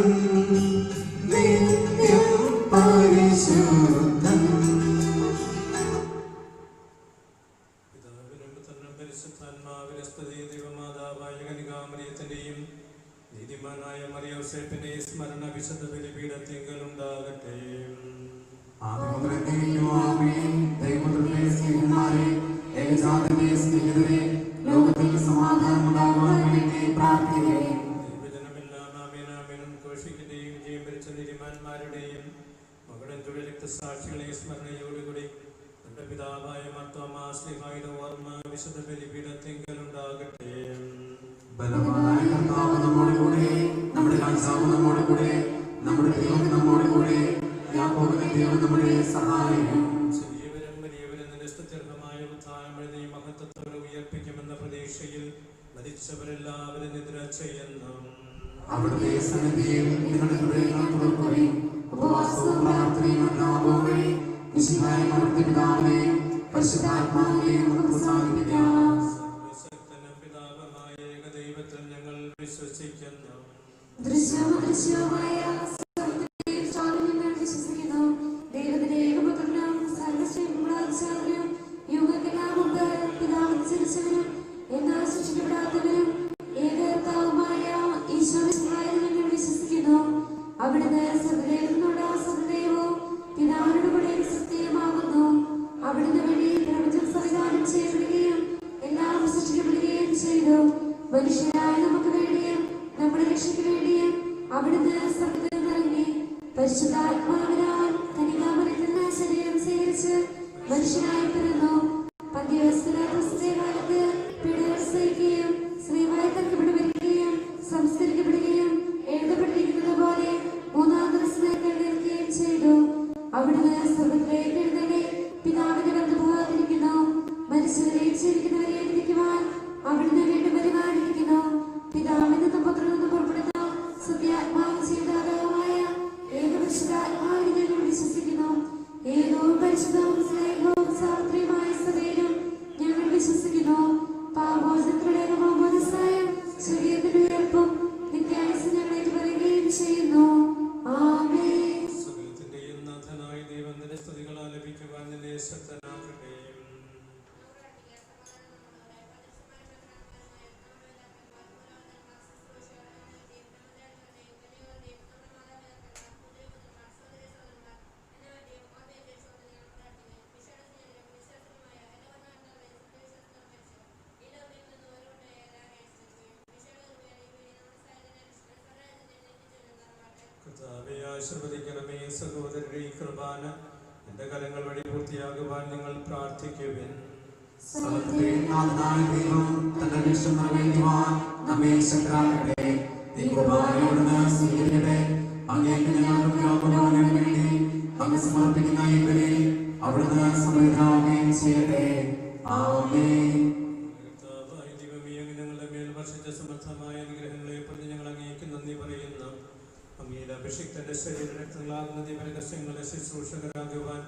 നിത്യം പരിശുദ്ധൻ. പിതാവിനും പുത്രനും പരിശുദ്ധാത്മാവിന്റെ സ്തുതി. ദൈവമാതാവായ കന്യകാമറിയത്തിന്റെയും നീതിമാനായ മറിയോസേപ്പിന്റെ സ്മരണ വിശുദ്ധ ബലിപീഠത്തിങ്കൽ ഉണ്ടാകട്ടെ. ദൈവത്തിന്റെ സ്നേഹന്മാരെ, ഏകജാതന്റെ സ്നേഹിതരെ, ലോകത്തിൽ സമാധാനം ഉണ്ടാകുവാൻ വേണ്ടി പ്രാർത്ഥിക്കട്ടെ. ദൈവജനമെല്ലാം ആമേൻ ആമേൻ ഘോഷിക്കുകയും വിജയം ഭരിച്ച നീതിമാന്മാരുടെയും മകളുടെ രക്തസാക്ഷികളെ സ്മരണയോടുകൂടി നമ്മുടെ പിതാവായ മാർത്തോമാ ശ്ലീഹായുടെ ഓർമ്മ വിശുദ്ധ ബലിപീഠത്തിങ്കൽ ഉണ്ടാകട്ടെ. ബലവാനായ കർത്താവ് നമ്മോട് കൂടെ, നമ്മുടെ രാജാവ് നമ്മോട് കൂടെ, നമ്മുടെ ദൈവം നമ്മോട് കൂടെ, യാക്കോബിന്റെ ദൈവം നമ്മുടെ സഹായം. ചെറിയവരും വലിയവരും നിന്റെ സ്തുത്യർഹമായ ഉത്ഥാനം വഴി മഹത്വത്തോടെ ഉയർപ്പിക്കുമെന്ന പ്രതീക്ഷയിൽ മരിച്ചവരെല്ലാവരും നിദ്ര ചെയ്യുന്നു. അവിടുത്തെ സന്നിധിയിൽ നിങ്ങളുടെ ഹൃദയങ്ങൾ തുറക്കുകയും ഉപവാസവും പ്രാർത്ഥനയും അനുതാപവും വഴി വിശുദ്ധായ അവിടുത്തെ പിതാവിനെയും പരിശുദ്ധാത്മാവിനെയും വിശ്വസിക്കുന്നു. ദൃശ്യമദൃശ്യവുമായ വിശ്വസിക്കുന്നു. ദൈവത്തിന്റെ ഏകപുത്രനും സർവ്വശ്രേഷ്ഠനും യുഗങ്ങൾക്കെല്ലാം മുമ്പ് പിതാവിന് ജനിച്ചവനും എന്നാൽ സൃഷ്ടിക്കപ്പെടാത്തവനും ഏകകർത്താവുമായ ഈശോമിശിഹായിൽ ഞങ്ങൾ വിശ്വസിക്കുന്നു. അവിടുന്ന് സകലദേവനോട് സകലദൈവവും പിതാവിനോട് കൂടെ സത്യമാകുന്നു. അവിടുന്ന് വഴി പ്രപഞ്ചം സംവിധാനം ചെയ്യപ്പെടുകയും എല്ലാം സൃഷ്ടിക്കപ്പെടുകയും ചെയ്തു. മനുഷ്യരായ നമുക്ക് വേണ്ടിയും നമ്മുടെ രക്ഷയ്ക്ക് വേണ്ടിയും അവിടുന്ന് സ്വർഗ്ഗത്തിൽ നിന്നിറങ്ങി പരിശുദ്ധാത്മാവിനാൽ കന്യകാമറിയത്തിൽ നിന്ന് ശരീരം സ്വീകരിച്ച് മനുഷ്യനായി പിറന്നു. പന്തിയോസ് പിലാത്തോസിന്റെ കാലത്ത് പീഡകൾ സഹിക്കുകയും സ്ത്രീമായി തറക്കപ്പെട്ട് മരിക്കുകയും സംസ്കരിക്കപ്പെടുകയും എഴുതപ്പെട്ടിരിക്കുന്നത് പോലെ മൂന്നാം ദിവസം എഴുന്നേൽക്കുകയും ചെയ്തു. അവിടുന്ന് സ്വർഗ്ഗത്തിലേക്ക് എഴുന്നള്ളി പിതാവിന്റെ വലതുഭാഗത്തിരിക്കുന്നു. മരിച്ചവരെയും ജീവിക്കുന്നവരെയും വിധിക്കുവാൻ അവിടുന്ന് വീണ്ടും വരുവാനിരിക്കുന്നു. പിതാവിൽ നിന്നും പുത്രനിൽ നിന്നും പുറപ്പെടുന്ന സത്യാത്മാവ് ചെയ്താതാവുമായ ഏകപരിശുദ്ധാത്മാവിൽ ഞങ്ങൾ വിശ്വസിക്കുന്നു. ഏകവും പരിശുദ്ധവും സ്നേഹവും സാർവത്രികമായ സഭയിലും ഞങ്ങൾ വിശ്വസിക്കുന്നു. പാപോചനത്തിലൂടെ മാമോദിസായും ശരീരത്തിന്റെ ഉയർപ്പും നിത്യായുസ്സും ഞങ്ങൾ ഏറ്റുപറയുകയും ചെയ്യുന്നു. ആമേൻ. സകലത്തിന്റെയും നാഥനായ ദൈവത്തിന്റെ സ്തുതികൾ ആലപിക്കുവാൻ നിന്നെ ശക്തനാക്കട്ടെ. കർത്താവേ, ആശീർവദിക്കണമേ. സഹോദരരെ, ഈ കുർബാന എന്റെ കരങ്ങൾ വഴി പൂർത്തിയാകുവാൻ നിങ്ങൾ പ്രാർത്ഥിക്കുവിൻ. സകലത്തിന്റെയും നാഥനായ ദൈവം തന്റെ ഇഷ്ടം നിറവേറ്റുവാൻ നമ്മെ ശക്തരാക്കട്ടെ. ഈ കുർബാനയോടുന്ന് സ്വീകരിക്കട്ടെ. അങ്ങേക്ക് ഞങ്ങൾക്ക് ലോകമുഴുവനും വേണ്ടി അങ്ങ് സമർപ്പിക്കുന്ന ഈ ബലി അവിടുന്ന് സമൃദ്ധമാവുകയും ചെയ്യട്ടെ. ആമേൻ. കർത്താവായ ദൈവമേ, അങ്ങ് ഞങ്ങളുടെ മേൽ വർഷിച്ച സമർത്ഥമായ അനുഗ്രഹങ്ങളെ പ്രതി ഞങ്ങൾ അങ്ങേക്ക് നന്ദി പറയുന്നു. അങ്ങയുടെ അഭിഷിക്തന്റെ ശരീരരക്തങ്ങളാകുന്ന ദിവരഹസ്യങ്ങളുടെ ശുശ്രൂഷകരാകുവാൻ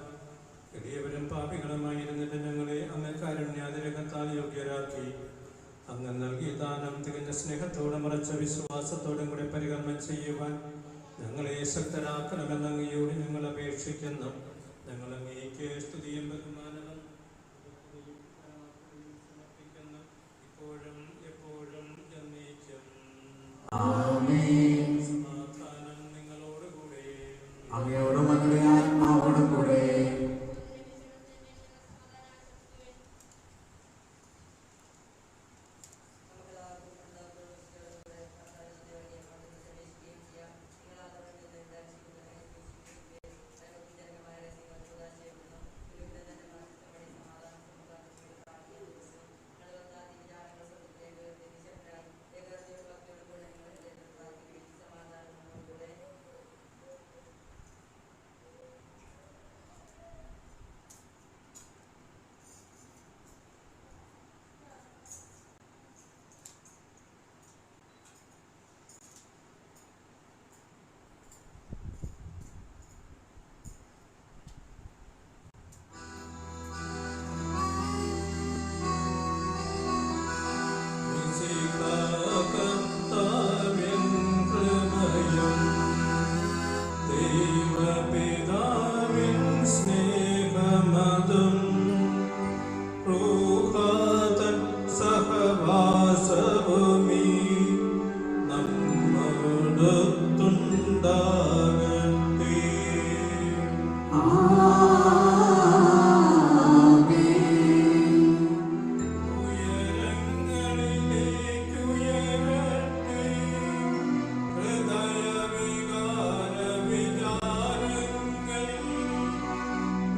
എളിയവരും പാപികളുമായിരുന്നിട്ട് ഞങ്ങളെ അങ്ങ് കാരുണ്യാതിരകത്താൽ യോഗ്യരാക്കി. അങ്ങ് നൽകിയ ദാനം തികഞ്ഞ സ്നേഹത്തോടെ മറച്ച വിശ്വാസത്തോടും കൂടെ പരികർമ്മം ചെയ്യുവാൻ ഞങ്ങളെ ശക്തരാക്കണമെന്ന് അങ്ങയോട് ഞങ്ങൾ അപേക്ഷിക്കുന്നു. ഞങ്ങൾ അങ്ങേക്ക് സ്തുതിയും ബഹുമാനവും സമർപ്പിക്കുന്നു, ഇപ്പോഴും എപ്പോഴും എന്നേക്കും. ആമേൻ. സമാധാനം നിങ്ങളോടുകൂടെ. അങ്ങയോടും അങ്ങയുടെ ആത്മാവോടും കൂടെ.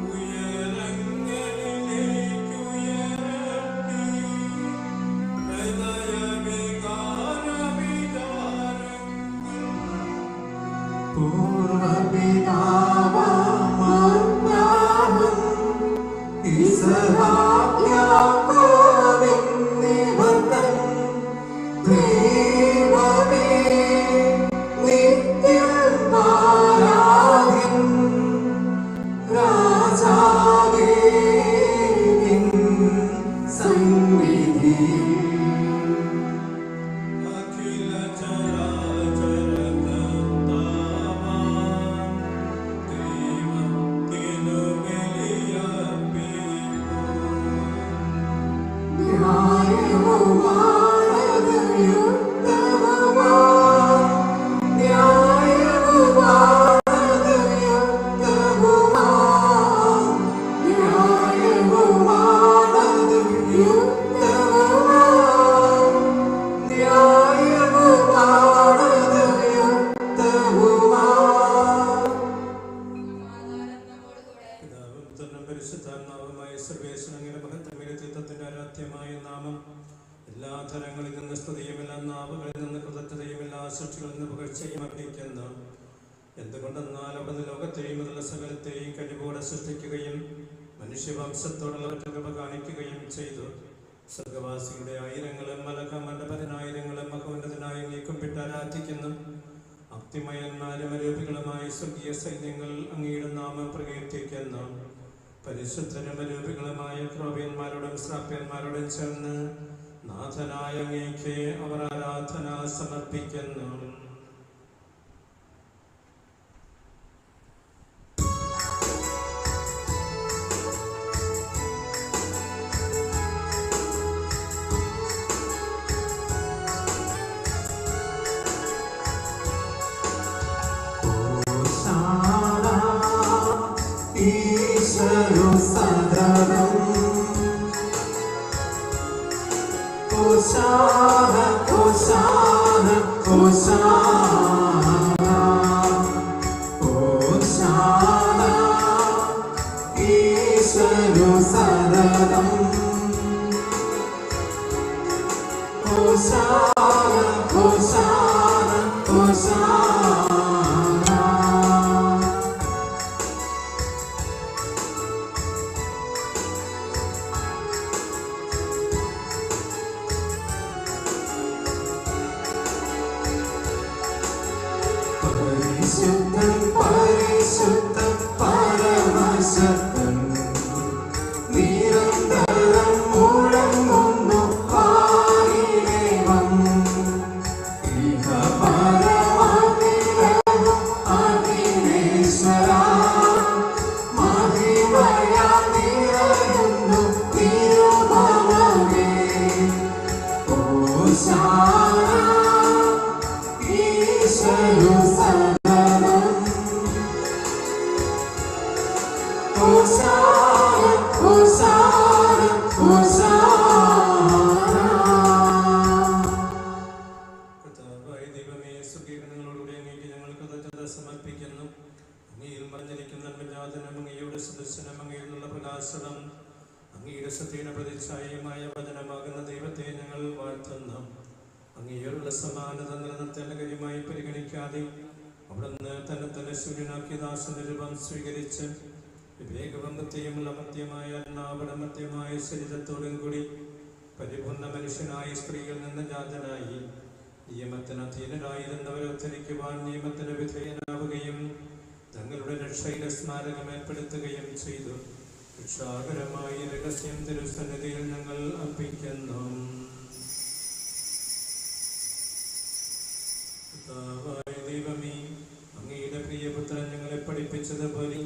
ഉയരങ്ങൾ പരിശുദ്ധാത്മാവുമായ സർവേശ്വരങ്ങളുടെ മഹത്വത്തിന്റെ ആരാധ്യമായ നാമം എല്ലാ തരങ്ങളിൽ നിന്ന് സ്തുതിയും എല്ലാ നാവുകളിൽ നിന്ന് കൃതജ്ഞതയും എല്ലാ സൃഷ്ടികളിൽ നിന്ന് പുകഴ്ചയും അർപ്പിക്കുന്നു. എന്തുകൊണ്ടെന്നാൽ അവിടുന്ന് ലോകത്തെയും അതിലുള്ള സകലത്തെയും കഴിവോടെ സൃഷ്ടിക്കുകയും മനുഷ്യവംശത്തോടുള്ള കൃപ കാണിക്കുകയും ചെയ്തു. സ്വർഗവാസികളുടെ ആയിരങ്ങളും മലക്കമ്മന്റെ പതിനായിരങ്ങളും മഹോന്നതനായി നീക്കുംപിട്ട് ആരാധിക്കുന്നു. ഭക്തിമയന്മാരും അരൂപികളുമായ സ്വർഗീയ സൈന്യങ്ങൾ അങ്ങയുടെ നാമം പ്രകീർത്തിക്കുന്നു. പരിശുദ്ധരും അരൂപികളുമായ ക്രോവ്യന്മാരോടും ശ്രാപ്യന്മാരോടും ചേർന്ന് നാഥനായ അങ്ങേക്ക് അവർ ആരാധന സമർപ്പിക്കുന്നു. സ്വീകരിച്ച് വിവേകബന്ധത്തെയും അമർത്യമായ അമർത്യമായ ശരീരത്തോടും കൂടി പരിപൂർണ മനുഷ്യനായ സ്ത്രീയിൽ നിന്ന് ജാതനായി നിയമത്തിന് അധീനരായിരുന്നവരെ ഉദ്ധരിക്കുവാൻ നിയമത്തിന് വിധേയനാവുകയും തങ്ങളുടെ രക്ഷയുടെ സ്മാരകം ഏർപ്പെടുത്തുകയും ചെയ്തു. രക്ഷാകരമായ രഹസ്യം തിരുസന്നിധിയിൽ ഞങ്ങൾ അർപ്പിക്കുന്നു. ദൈവമേ, അങ്ങയുടെ പ്രിയപുത്രൻ ഞങ്ങളെ പഠിപ്പിച്ചതുപോലെ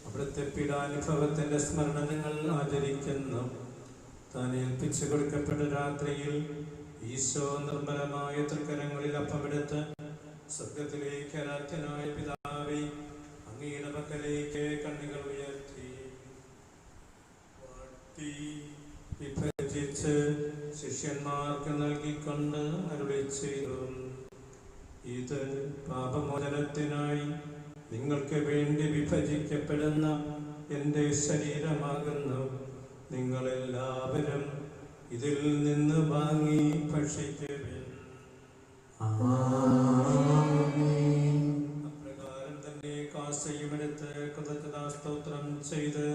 അവിടുത്തെ പീഡാനുഭവത്തിന്റെ സ്മരണ ഞങ്ങൾ ആചരിക്കുന്നു. താൻ ഏൽപ്പിച്ചു കൊടുക്കപ്പെട്ട രാത്രിയിൽ ഈശോ നിർമ്മലമായ തൃക്കരങ്ങളിൽ അപ്പമെടുത്ത് സ്വർഗത്തിലേക്ക് ആരാധ്യനായ പിതാവേ, അങ്ങയുടെ പക്കലേക്ക് കണ്ണുകൾ ഉയർത്തി വിഭജിച്ച് ശിഷ്യന്മാർക്ക് നൽകിക്കൊണ്ട് അരുളി ചെയ്തു, ഇത് പാപമോചനത്തിനായി നിങ്ങൾക്ക് വേണ്ടി വിഭജിക്കപ്പെടുന്ന എൻ്റെ ശരീരമാകുന്നു. നിങ്ങളെല്ലാവരും ഇതിൽ നിന്ന് വാങ്ങി ഭക്ഷിക്കുവിൻ. അപ്രകാരം തന്നെ കാസയുമെടുത്ത് കൃതജ്ഞതാസ്തോത്രം ചെയ്ത്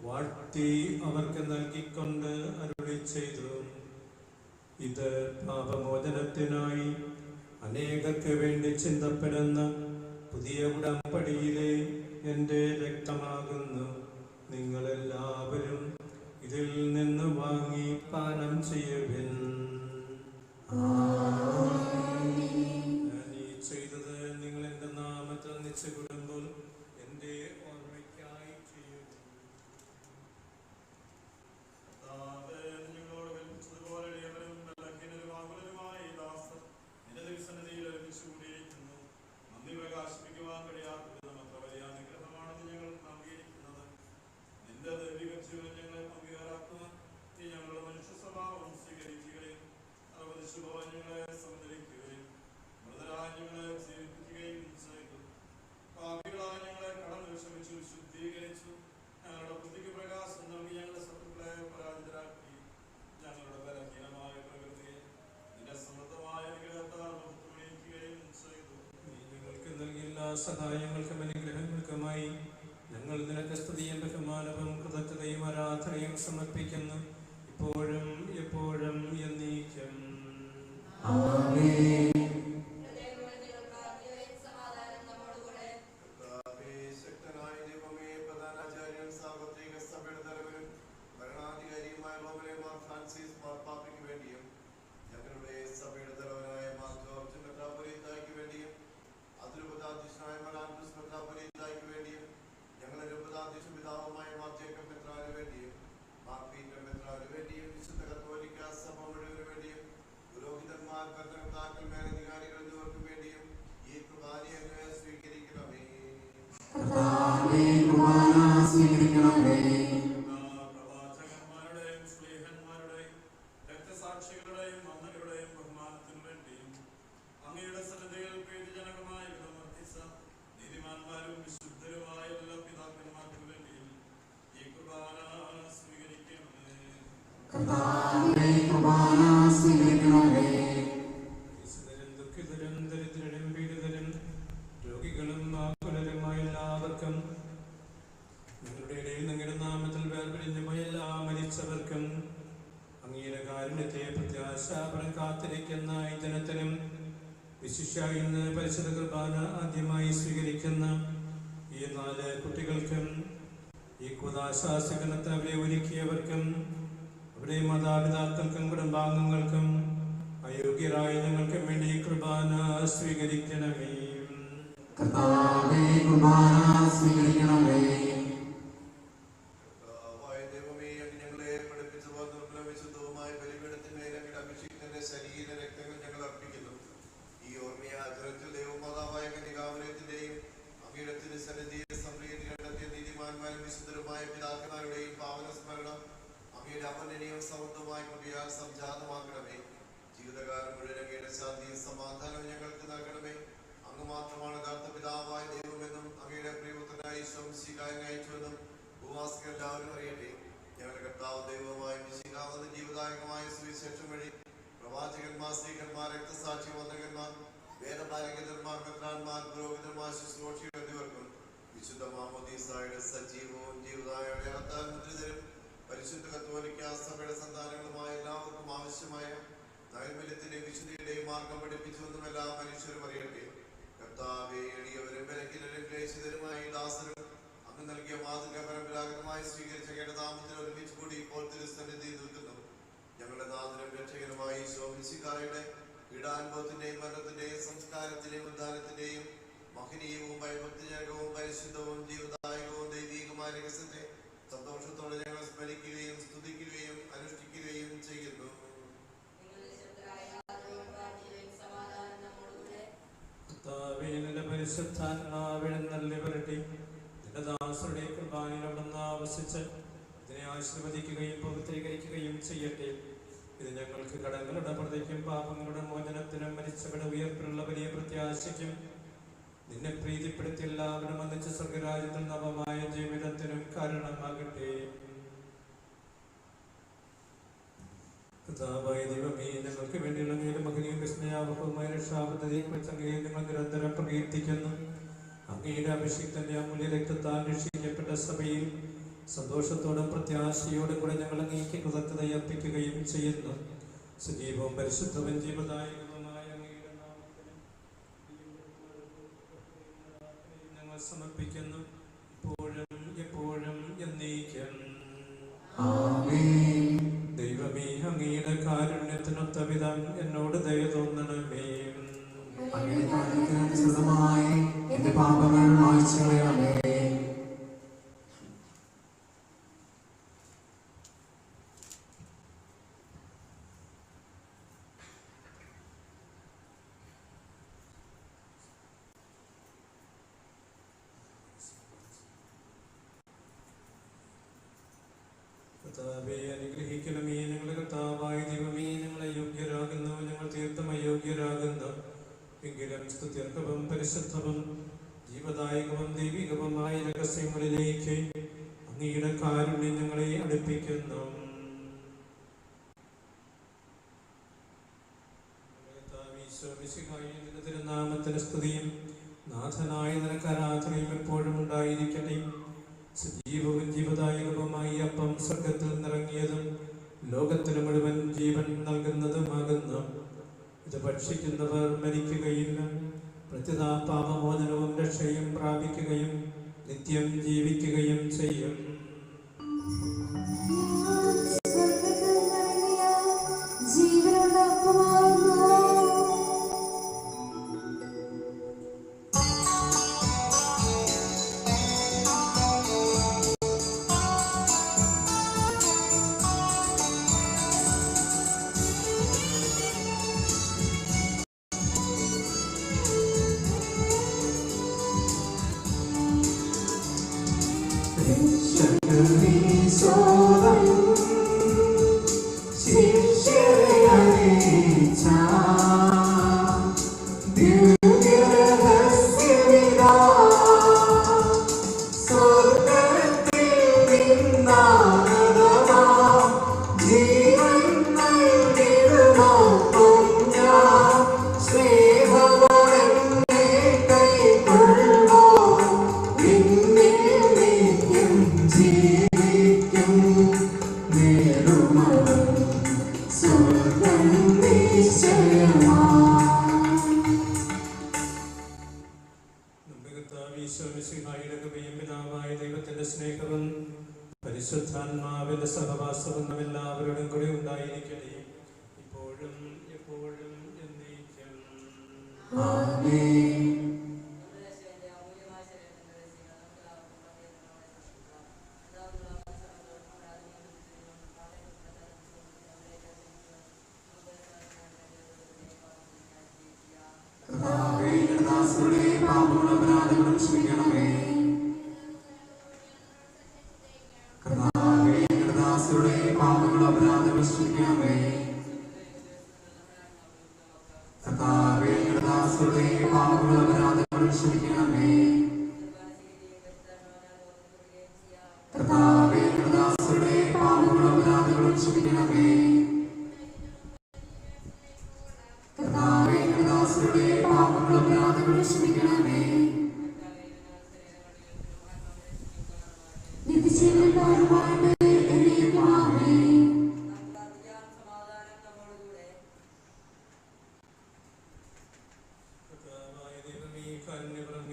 വാഴ്ത്തി അവർക്ക് നൽകിക്കൊണ്ട് അരുളി ചെയ്തു, ഇത് പാപമോചനത്തിനായി അനേകർക്ക് വേണ്ടി ചിന്തപ്പെടുന്ന പുതിയ ഉടമ്പടിയിലെ എൻ്റെ രക്തമാകുന്നു. നിങ്ങളെല്ലാവരും ഇതിൽ നിന്ന് വാങ്ങി പാനം ചെയ്യുവിൻ. ഈ ചെയ്തത് നിങ്ങൾ എൻ്റെ നാമത്തിൽ നിശ്ചയിടുമ്പോൾ എൻ്റെ ഓർമ്മയ്ക്കായി ചെയ്യുവിൻ. പ്രകാശിപ്പിക്കുവാൻ കഴിയാത്തത് അത്ര വലിയ അനുഗ്രഹമാണെന്ന് ഞങ്ങൾ നൽകിയിരിക്കുന്നത്. നിന്റെ ദൈവിക ജീവൻ ഞങ്ങളെ പങ്കുകാരാക്കുവാൻ നീ ഞങ്ങളുടെ മനുഷ്യ സ്വഭാവം സ്വീകരിക്കുകയും 60 ശുഭവൻ ഞങ്ങളെ സംതരിക്കുകയും മൃതരായ ഞങ്ങളെ ജീവിപ്പിക്കുകയും ചെയ്തു. പാപികളായ ഞങ്ങളെ കടന്നു വിഷമിച്ചു ശുദ്ധീകരിച്ചു. ഞങ്ങളുടെ സഹായങ്ങൾക്കും അനുഗ്രഹങ്ങൾക്കുമായി ഞങ്ങൾ നിനക്ക് സ്തുതിയും ബഹുമാനവും കൃതജ്ഞതയും ആരാധനയും സമർപ്പിക്കുന്നു, ഇപ്പോഴും എപ്പോഴും എന്നേക്കും. ശക്തനായ ദൈവമേ, പ്രധാനാചാര്യൻ സാർവത്രിക സഭയുടെ തലവനും ഭരണാധികാരിയുമായ റോമനെ മാർ ഫ്രാൻസിസ് മാർപ്പാപ്പയ്ക്ക് വേണ്ടിയും ഞങ്ങളുടെ സഭയുടെ തലവനായ മാർ ജോർജ് മെത്രാപ്പൊലീത്തായ്ക്ക് വേണ്ടിയും അതിരൂപതാധ്യക്ഷനായ മാർ ആൻഡ്രൂസ് മെത്രാപ്പൊലീത്തായ്ക്ക് വേണ്ടിയും ഞങ്ങളുടെ രൂപതാധ്യക്ഷ പിതാവുമായ മാർ ജേക്കബ് മെത്രാന് വേണ്ടിയും മാർ പീറ്റർ മെത്രാന് വേണ്ടിയും വിശുദ്ധ കത്തോലിക്ക സഭ മുഴുവന് വേണ്ടിയും പുരോഹിതന്മാർ, ഭരണകർത്താക്കൾ, മേലധികാരികൾ എന്നിവർക്ക് വേണ്ടിയും ഈ കുർബാനയെ അങ്ങ് സ്വീകരിക്കണമേ. പ്രവാചകന്മാരുടെയും സ്നേഹന്മാരുടെയും രക്തസാക്ഷികളുടെയും അമ്മകളുടെയും ബഹുമാനത്തിനു വേണ്ടിയും അങ്ങയുടെ സന്നിധിയിൽ പ്രീതിജനകമായ വിധം വർദ്ധിച്ച നീതിമാന്മാരും വിശുദ്ധരുമായ എല്ലാ പിതാക്കന്മാർക്കു വേണ്ടിയും ഈ കുർബാന സ്വീകരിക്കണമേ. ദുഃഖിതരും ദരിദ്രരും പീഡിതരും രോഗികളും ആകുലരുമായ എല്ലാവർക്കും ഞങ്ങളുടെ ഇടയിൽ നിങ്ങളുടെ നാമത്തിൽ വേർപിരിഞ്ഞു പോയ എല്ലാ മരിച്ചവർക്കും അങ്ങയുടെ കാരുണ്യത്തെ പ്രത്യാശാപരം കാത്തിരിക്കുന്ന ഈ ജനത്തിനും വിശിഷ്യ ഇന്ന് പരിശുദ്ധ കുർബാന ആദ്യമായി സ്വീകരിക്കുന്ന ഈ 4 കുട്ടികൾക്കും ഈ കുദാശാസ്യഗണത്തെ അവരെ ഒരുക്കിയവർക്കും അവരുടെ മാതാപിതാക്കൾക്കും കുടുംബാംഗങ്ങൾക്കും അയോഗ്യരായ ഞങ്ങൾക്കും വേണ്ടി കുർബാന സ്വീകരിക്കണമേ. ദൈവമേ, അങ്ങ് ഞങ്ങളെ പഠിപ്പിച്ചപ്പോൾ നിർമ്മല വിശുദ്ധവുമായ ബലിപീഠത്തിന്മേൽ അങ്ങയുടെ അഭിഷിക്തന്റെ ശരീര രക്തങ്ങൾ ഞങ്ങൾ അർപ്പിക്കുന്നു. ഈ ഓർമ്മയാചരണത്തിൽ ദൈവമാതാവായ കന്യകാമറിയത്തിന്റെയും അങ്ങയുടെ തിരുസന്നിധിയിൽ സംപ്രീതി കണ്ടെത്തിയ നീതിമാന്മാരും വിശുദ്ധരുമായ പിതാക്കന്മാരുടെയും പാവന സ്മരണം അങ്ങയുടെ അപനനീയവും സമൃദ്ധമായ കൃപയാൽ സംജാതമാക്കണമേ. ജീവിതകാലം മുഴുവൻ അങ്ങയുടെ ശാന്തിയും സമാധാനവും ഞങ്ങൾക്ക് നൽകണമേ. അങ്ങ് മാത്രമാണ് യഥാർത്ഥ പിതാവായ ദൈവമെന്നും അങ്ങയുടെ പ്രിയപുത്രനായ ഈശോ മിശിഹായെ അയച്ചുവെന്നും ഭൂവാസികൾ എല്ലാവരും അറിയട്ടെ. ഞങ്ങളുടെ കർത്താവ് ദൈവമായ മിശിഹാവെന്ന ജീവദായകമായ സുവിശേഷം വഴി പ്രവാചകന്മാർ, സ്ത്രീകന്മാർ, രക്തസാക്ഷി വന്ദകന്മാർ, വേദപാരംഗതന്മാർ, മെത്രാന്മാർ, പുരോഹിതന്മാർ, ശുശ്രൂഷികൾ എന്നിവർക്കും വിശുദ്ധ മാമോദീസായുടെ സജീവവും ജീവദായ അടയാളത്താൽ മുദ്രിതരും പരിശുദ്ധ കത്തോലിക്ക സഭയുടെ സന്താനങ്ങളുമായ എല്ലാവർക്കും ആവശ്യമായ നൈർമല്യത്തിന്റെയും വിശുദ്ധിയുടെയും മാർഗം പഠിപ്പിച്ചുവെന്നും എല്ലാ മനുഷ്യരും അറിയട്ടെ. കർത്താവേ, എളിയവരും ബലഹീനരും ക്ലേശിതരുമായ ദാസരും അങ്ങ് നൽകിയ മാതൃക പരമ്പരാഗതമായി സ്വീകരിച്ച കേടനാമത്തിൽ ഒരുമിച്ച് കൂടി ഇപ്പോൾ തിരുസന്നിധി നിൽക്കുന്നു. ഞങ്ങളുടെ നാഥനും രക്ഷകനുമായ ഈശോ മിശിഹായുടെ പീഡാനുഭവത്തിന്റെയും മരണത്തിന്റെയും സംസ്കാരത്തിന്റെയും ഉദ്ധാനത്തിന്റെയും മഹനീയവും ഭയഭക്തിജനകവും പരിശുദ്ധവും ജീവദായകവും ദൈവീകമായ രഹസ്യത്തെ സന്തോഷത്തോടെ ഞങ്ങൾ സ്മരിക്കുകയും സ്തുതിക്കുകയും അനുഷ്ഠിക്കുകയും ചെയ്യുന്നു. നിന്റെ ദാസരുടെ കുർബാനയിൽ അവിടുന്ന് ആവസിച്ച് ഇതിനെ ആശീർവദിക്കുകയും പവിത്രീകരിക്കുകയും ചെയ്യട്ടെ. ഇത് ഞങ്ങൾക്ക് കടങ്ങളുടെ പ്രതിക്കും പാപങ്ങളുടെ മോചനത്തിനും മരിച്ചവരുടെ ഉയർപ്പിലുള്ള വലിയ പ്രത്യാശയ്ക്കും നിന്നെ പ്രീതിപ്പെടുത്തി എല്ലാവരും ഒന്നിച്ച് സ്വർഗരാജ്യത്തിൽ നവമായ ജീവിതത്തിനും കാരണമാകട്ടെ. കർത്താവായ ദൈവമേ, ഞങ്ങൾക്ക് വേണ്ടിയുള്ള അങ്ങയുടെ മകനെയും വിസ്മയാവഹവുമായ രക്ഷാപദ്ധതിയെക്കുറിച്ച് അങ്ങയെ ഞങ്ങൾ നിരന്തരം പ്രകീർത്തിക്കുന്നു. അങ്ങയുടെ അഭിഷിക്തന്റെ അമൂല്യ രക്തത്താൽ രക്ഷിക്കപ്പെട്ട സഭയിൽ സന്തോഷത്തോടും പ്രത്യാശയോടും കൂടെ ഞങ്ങൾ അങ്ങേക്ക് കൃതജ്ഞത അർപ്പിക്കുകയും ചെയ്യുന്നു. സജീവവും പരിശുദ്ധവും ജീവദായകവുമായ അങ്ങയുടെ നാമത്തിന് ഞങ്ങൾ സമർപ്പിക്കുന്നു, ഇപ്പോഴും എപ്പോഴും എന്നേക്കും. ദൈവമേ, അങ്ങയുടെ കാരുണ്യത്തിനൊത്ത വിധം എന്നോട് ദയ തോന്നണമേ. എന്റെ പാപങ്ങൾ മായ്ച്ചു കളയണമേ. കർത്താവേ, അനുഗ്രഹിക്കണമേ. ഞങ്ങളുടെ കർത്താവായ ദൈവമേ, ഞങ്ങൾ അയോഗ്യരാകുന്നു, ഞങ്ങൾ തീർത്തും അയോഗ്യരാകുന്നു. എങ്കിലും സ്തുത്യർഹവും പരിശുദ്ധവും ജീവദായകവും ദൈവികവുമായ രഹസ്യങ്ങളിലേക്ക് അങ്ങയുടെ കാരുണ്യം ഞങ്ങളെ അടുപ്പിക്കുന്നു. തിരുനാമത്തിന് സ്തുതിയും നാഥനായ നിനക്ക് ആരാധനയും എപ്പോഴും ഉണ്ടായിരിക്കട്ടെ. സജീവവും ജീവദായകവുമായി അപ്പം സ്വർഗത്തിൽ നിറങ്ങിയതും ലോകത്തിന് മുഴുവൻ ജീവൻ നൽകുന്നതുമാകുന്നു. ഇത് ഭക്ഷിക്കുന്നവർ മരിക്കുകയില്ല, പ്രത്യുത പാപമോചനവും രക്ഷയും പ്രാപിക്കുകയും നിത്യം ജീവിക്കുകയും ചെയ്യും. ദൈവത്തിന്റെ സ്നേഹവും പരിശുദ്ധാത്മാവിന്റെ സഹവാസവും എല്ലാവരോടും കൂടി ഉണ്ടായിരിക്കട്ടെ, ഇപ്പോഴും എപ്പോഴും എന്നേക്കും. ആമേൻ.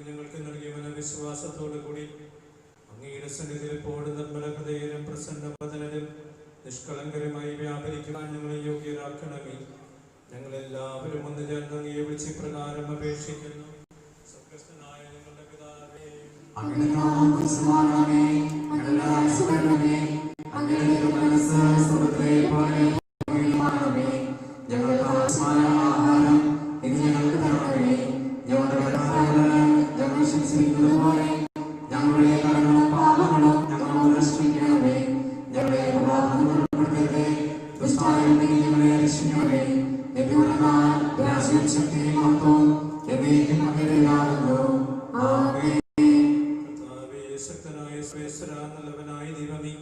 ഞങ്ങൾക്ക് നൽകിയ വിശ്വാസത്തോടു കൂടി അങ്ങയുടെ സന്നിധിയിൽ എപ്പോഴും നിർമ്മല ഹൃദയരും പ്രസന്നവദനരും നിഷ്കളങ്കരുമായി വ്യാപരിക്കുവാൻ ഞങ്ങളെ യോഗ്യരാക്കണമേ. ഞങ്ങളെല്ലാവരും ഒന്ന് ചേർന്ന് അങ്ങയെ വിളിച്ച് പ്രകാരം അപേക്ഷിക്കുന്നു. സ്വർഗ്ഗസ്ഥനായ ഞങ്ങളുടെ പിതാവേ, അങ്ങയുടെ നാമം പൂജിതമാകണമേ, അങ്ങയുടെ രാജ്യം വരണമേ, അങ്ങയുടെ മനസ്സ് സ്വർഗ്ഗത്തിലെ പോലെ ഭൂമിയിലുമാകണമേ. ഞങ്ങൾക്ക് ആവശ്യമായ ആഹാരം ഇന്ന് ഞങ്ങൾക്ക് തരണമേ. ഞങ്ങളുടെ കടക്കാരോട് ഞങ്ങൾ ക്ഷമിച്ചിരിക്കുന്നത് പോലെ ഞങ്ങളുടെ കടങ്ങളും പാപങ്ങളും ഞങ്ങളോട് ക്ഷമിക്കണമേ. ഞങ്ങളെ പ്രലോഭനത്തിൽ ഉൾപ്പെടുത്തരുതേ, ദുഷ്ടാരിൽ നിന്ന് ഞങ്ങളെ രക്ഷിക്കണമേ. എന്തുകൊണ്ടെന്നാൽ രാജ്യവും ശക്തിയും മഹത്വവും എന്നേക്കും അങ്ങയുടേതാകുന്നു. ആമേൻ. ശക്തനായ നല്ലവനായ ദൈവമേ,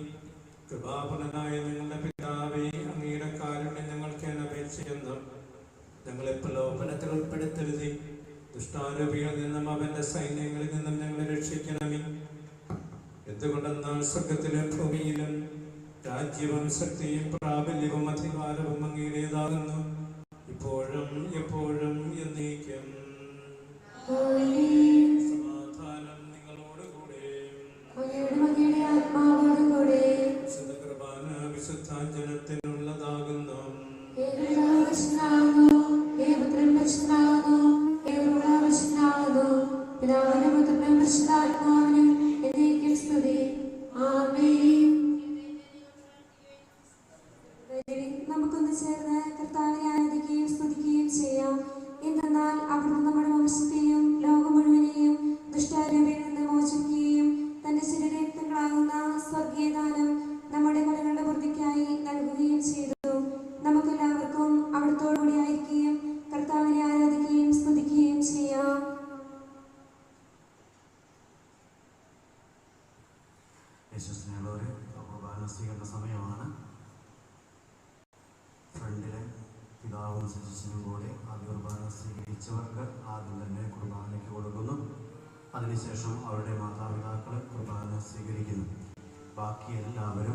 കൃപാപൂർണനായ ഞങ്ങളുടെ പിതാവേ, അങ്ങയുടെ കാരുണ്യം ഞങ്ങൾക്ക് അപേക്ഷിക്കുന്നു. ഞങ്ങളെ പ്രലോഭനത്തിൽ ഉൾപ്പെടുത്തരുതേ, ദുഷ്ടാരൂപിയിൽ നിന്നും അവന്റെ സൈന്യങ്ങളിൽ നിന്നും ഞങ്ങളെ രക്ഷിക്കണമേ. എന്തുകൊണ്ടെന്നാൽ സ്വർഗത്തിലും ഭൂമിയിലും രാജ്യവും ശക്തിയും പ്രാബല്യവും അധികാരവും അങ്ങയുടേതാകുന്നു, ഇപ്പോഴും എപ്പോഴും എന്നേക്കും. സമാധാനം നിങ്ങളോടുകൂടെ. വിശുദ്ധ കുർബാന വിശുദ്ധാഞ്ജനത്തിനുള്ളതാകുന്നു. നമുക്കൊന്ന് ചേർന്ന് കർത്താവിനെ ആരാധിക്കുകയും സ്തുതിക്കുകയും ചെയ്യാം. എന്തെന്നാൽ അവിടുന്ന് നമ്മുടെ വംശത്തെയും ലോകം മുഴുവനെയും ദുഷ്ടാരൂപിയിൽ നിന്ന് മോചിക്കുകയും തന്റെ ശരീരക്തങ്ങളാകുന്ന സ്വർഗീയദാനം നമ്മുടെ കടങ്ങളുടെ വൃദ്ധിക്കായി നൽകുകയും ചെയ്തു. നമുക്കെല്ലാവർക്കും അവിടുത്തോടുകൂടി ആയിരിക്കുകയും കർത്താവിനെ ആരാധിക്കുകയും സ്തുതിക്കുകയും ചെയ്യാം. കുർബാന സ്വീകരണ സമയമാണ്. ഫ്രണ്ടിലെ പിതാവും ശിശുവിനും കൂടെ ആദ്യ കുർബാന സ്വീകരിച്ചവർക്ക് ആദ്യം തന്നെ കുർബാനയ്ക്ക് കൊടുക്കുന്നു. അതിനുശേഷം അവരുടെ മാതാപിതാക്കൾ കുർബാന സ്വീകരിക്കുന്നു. ബാക്കി എല്ലാവരും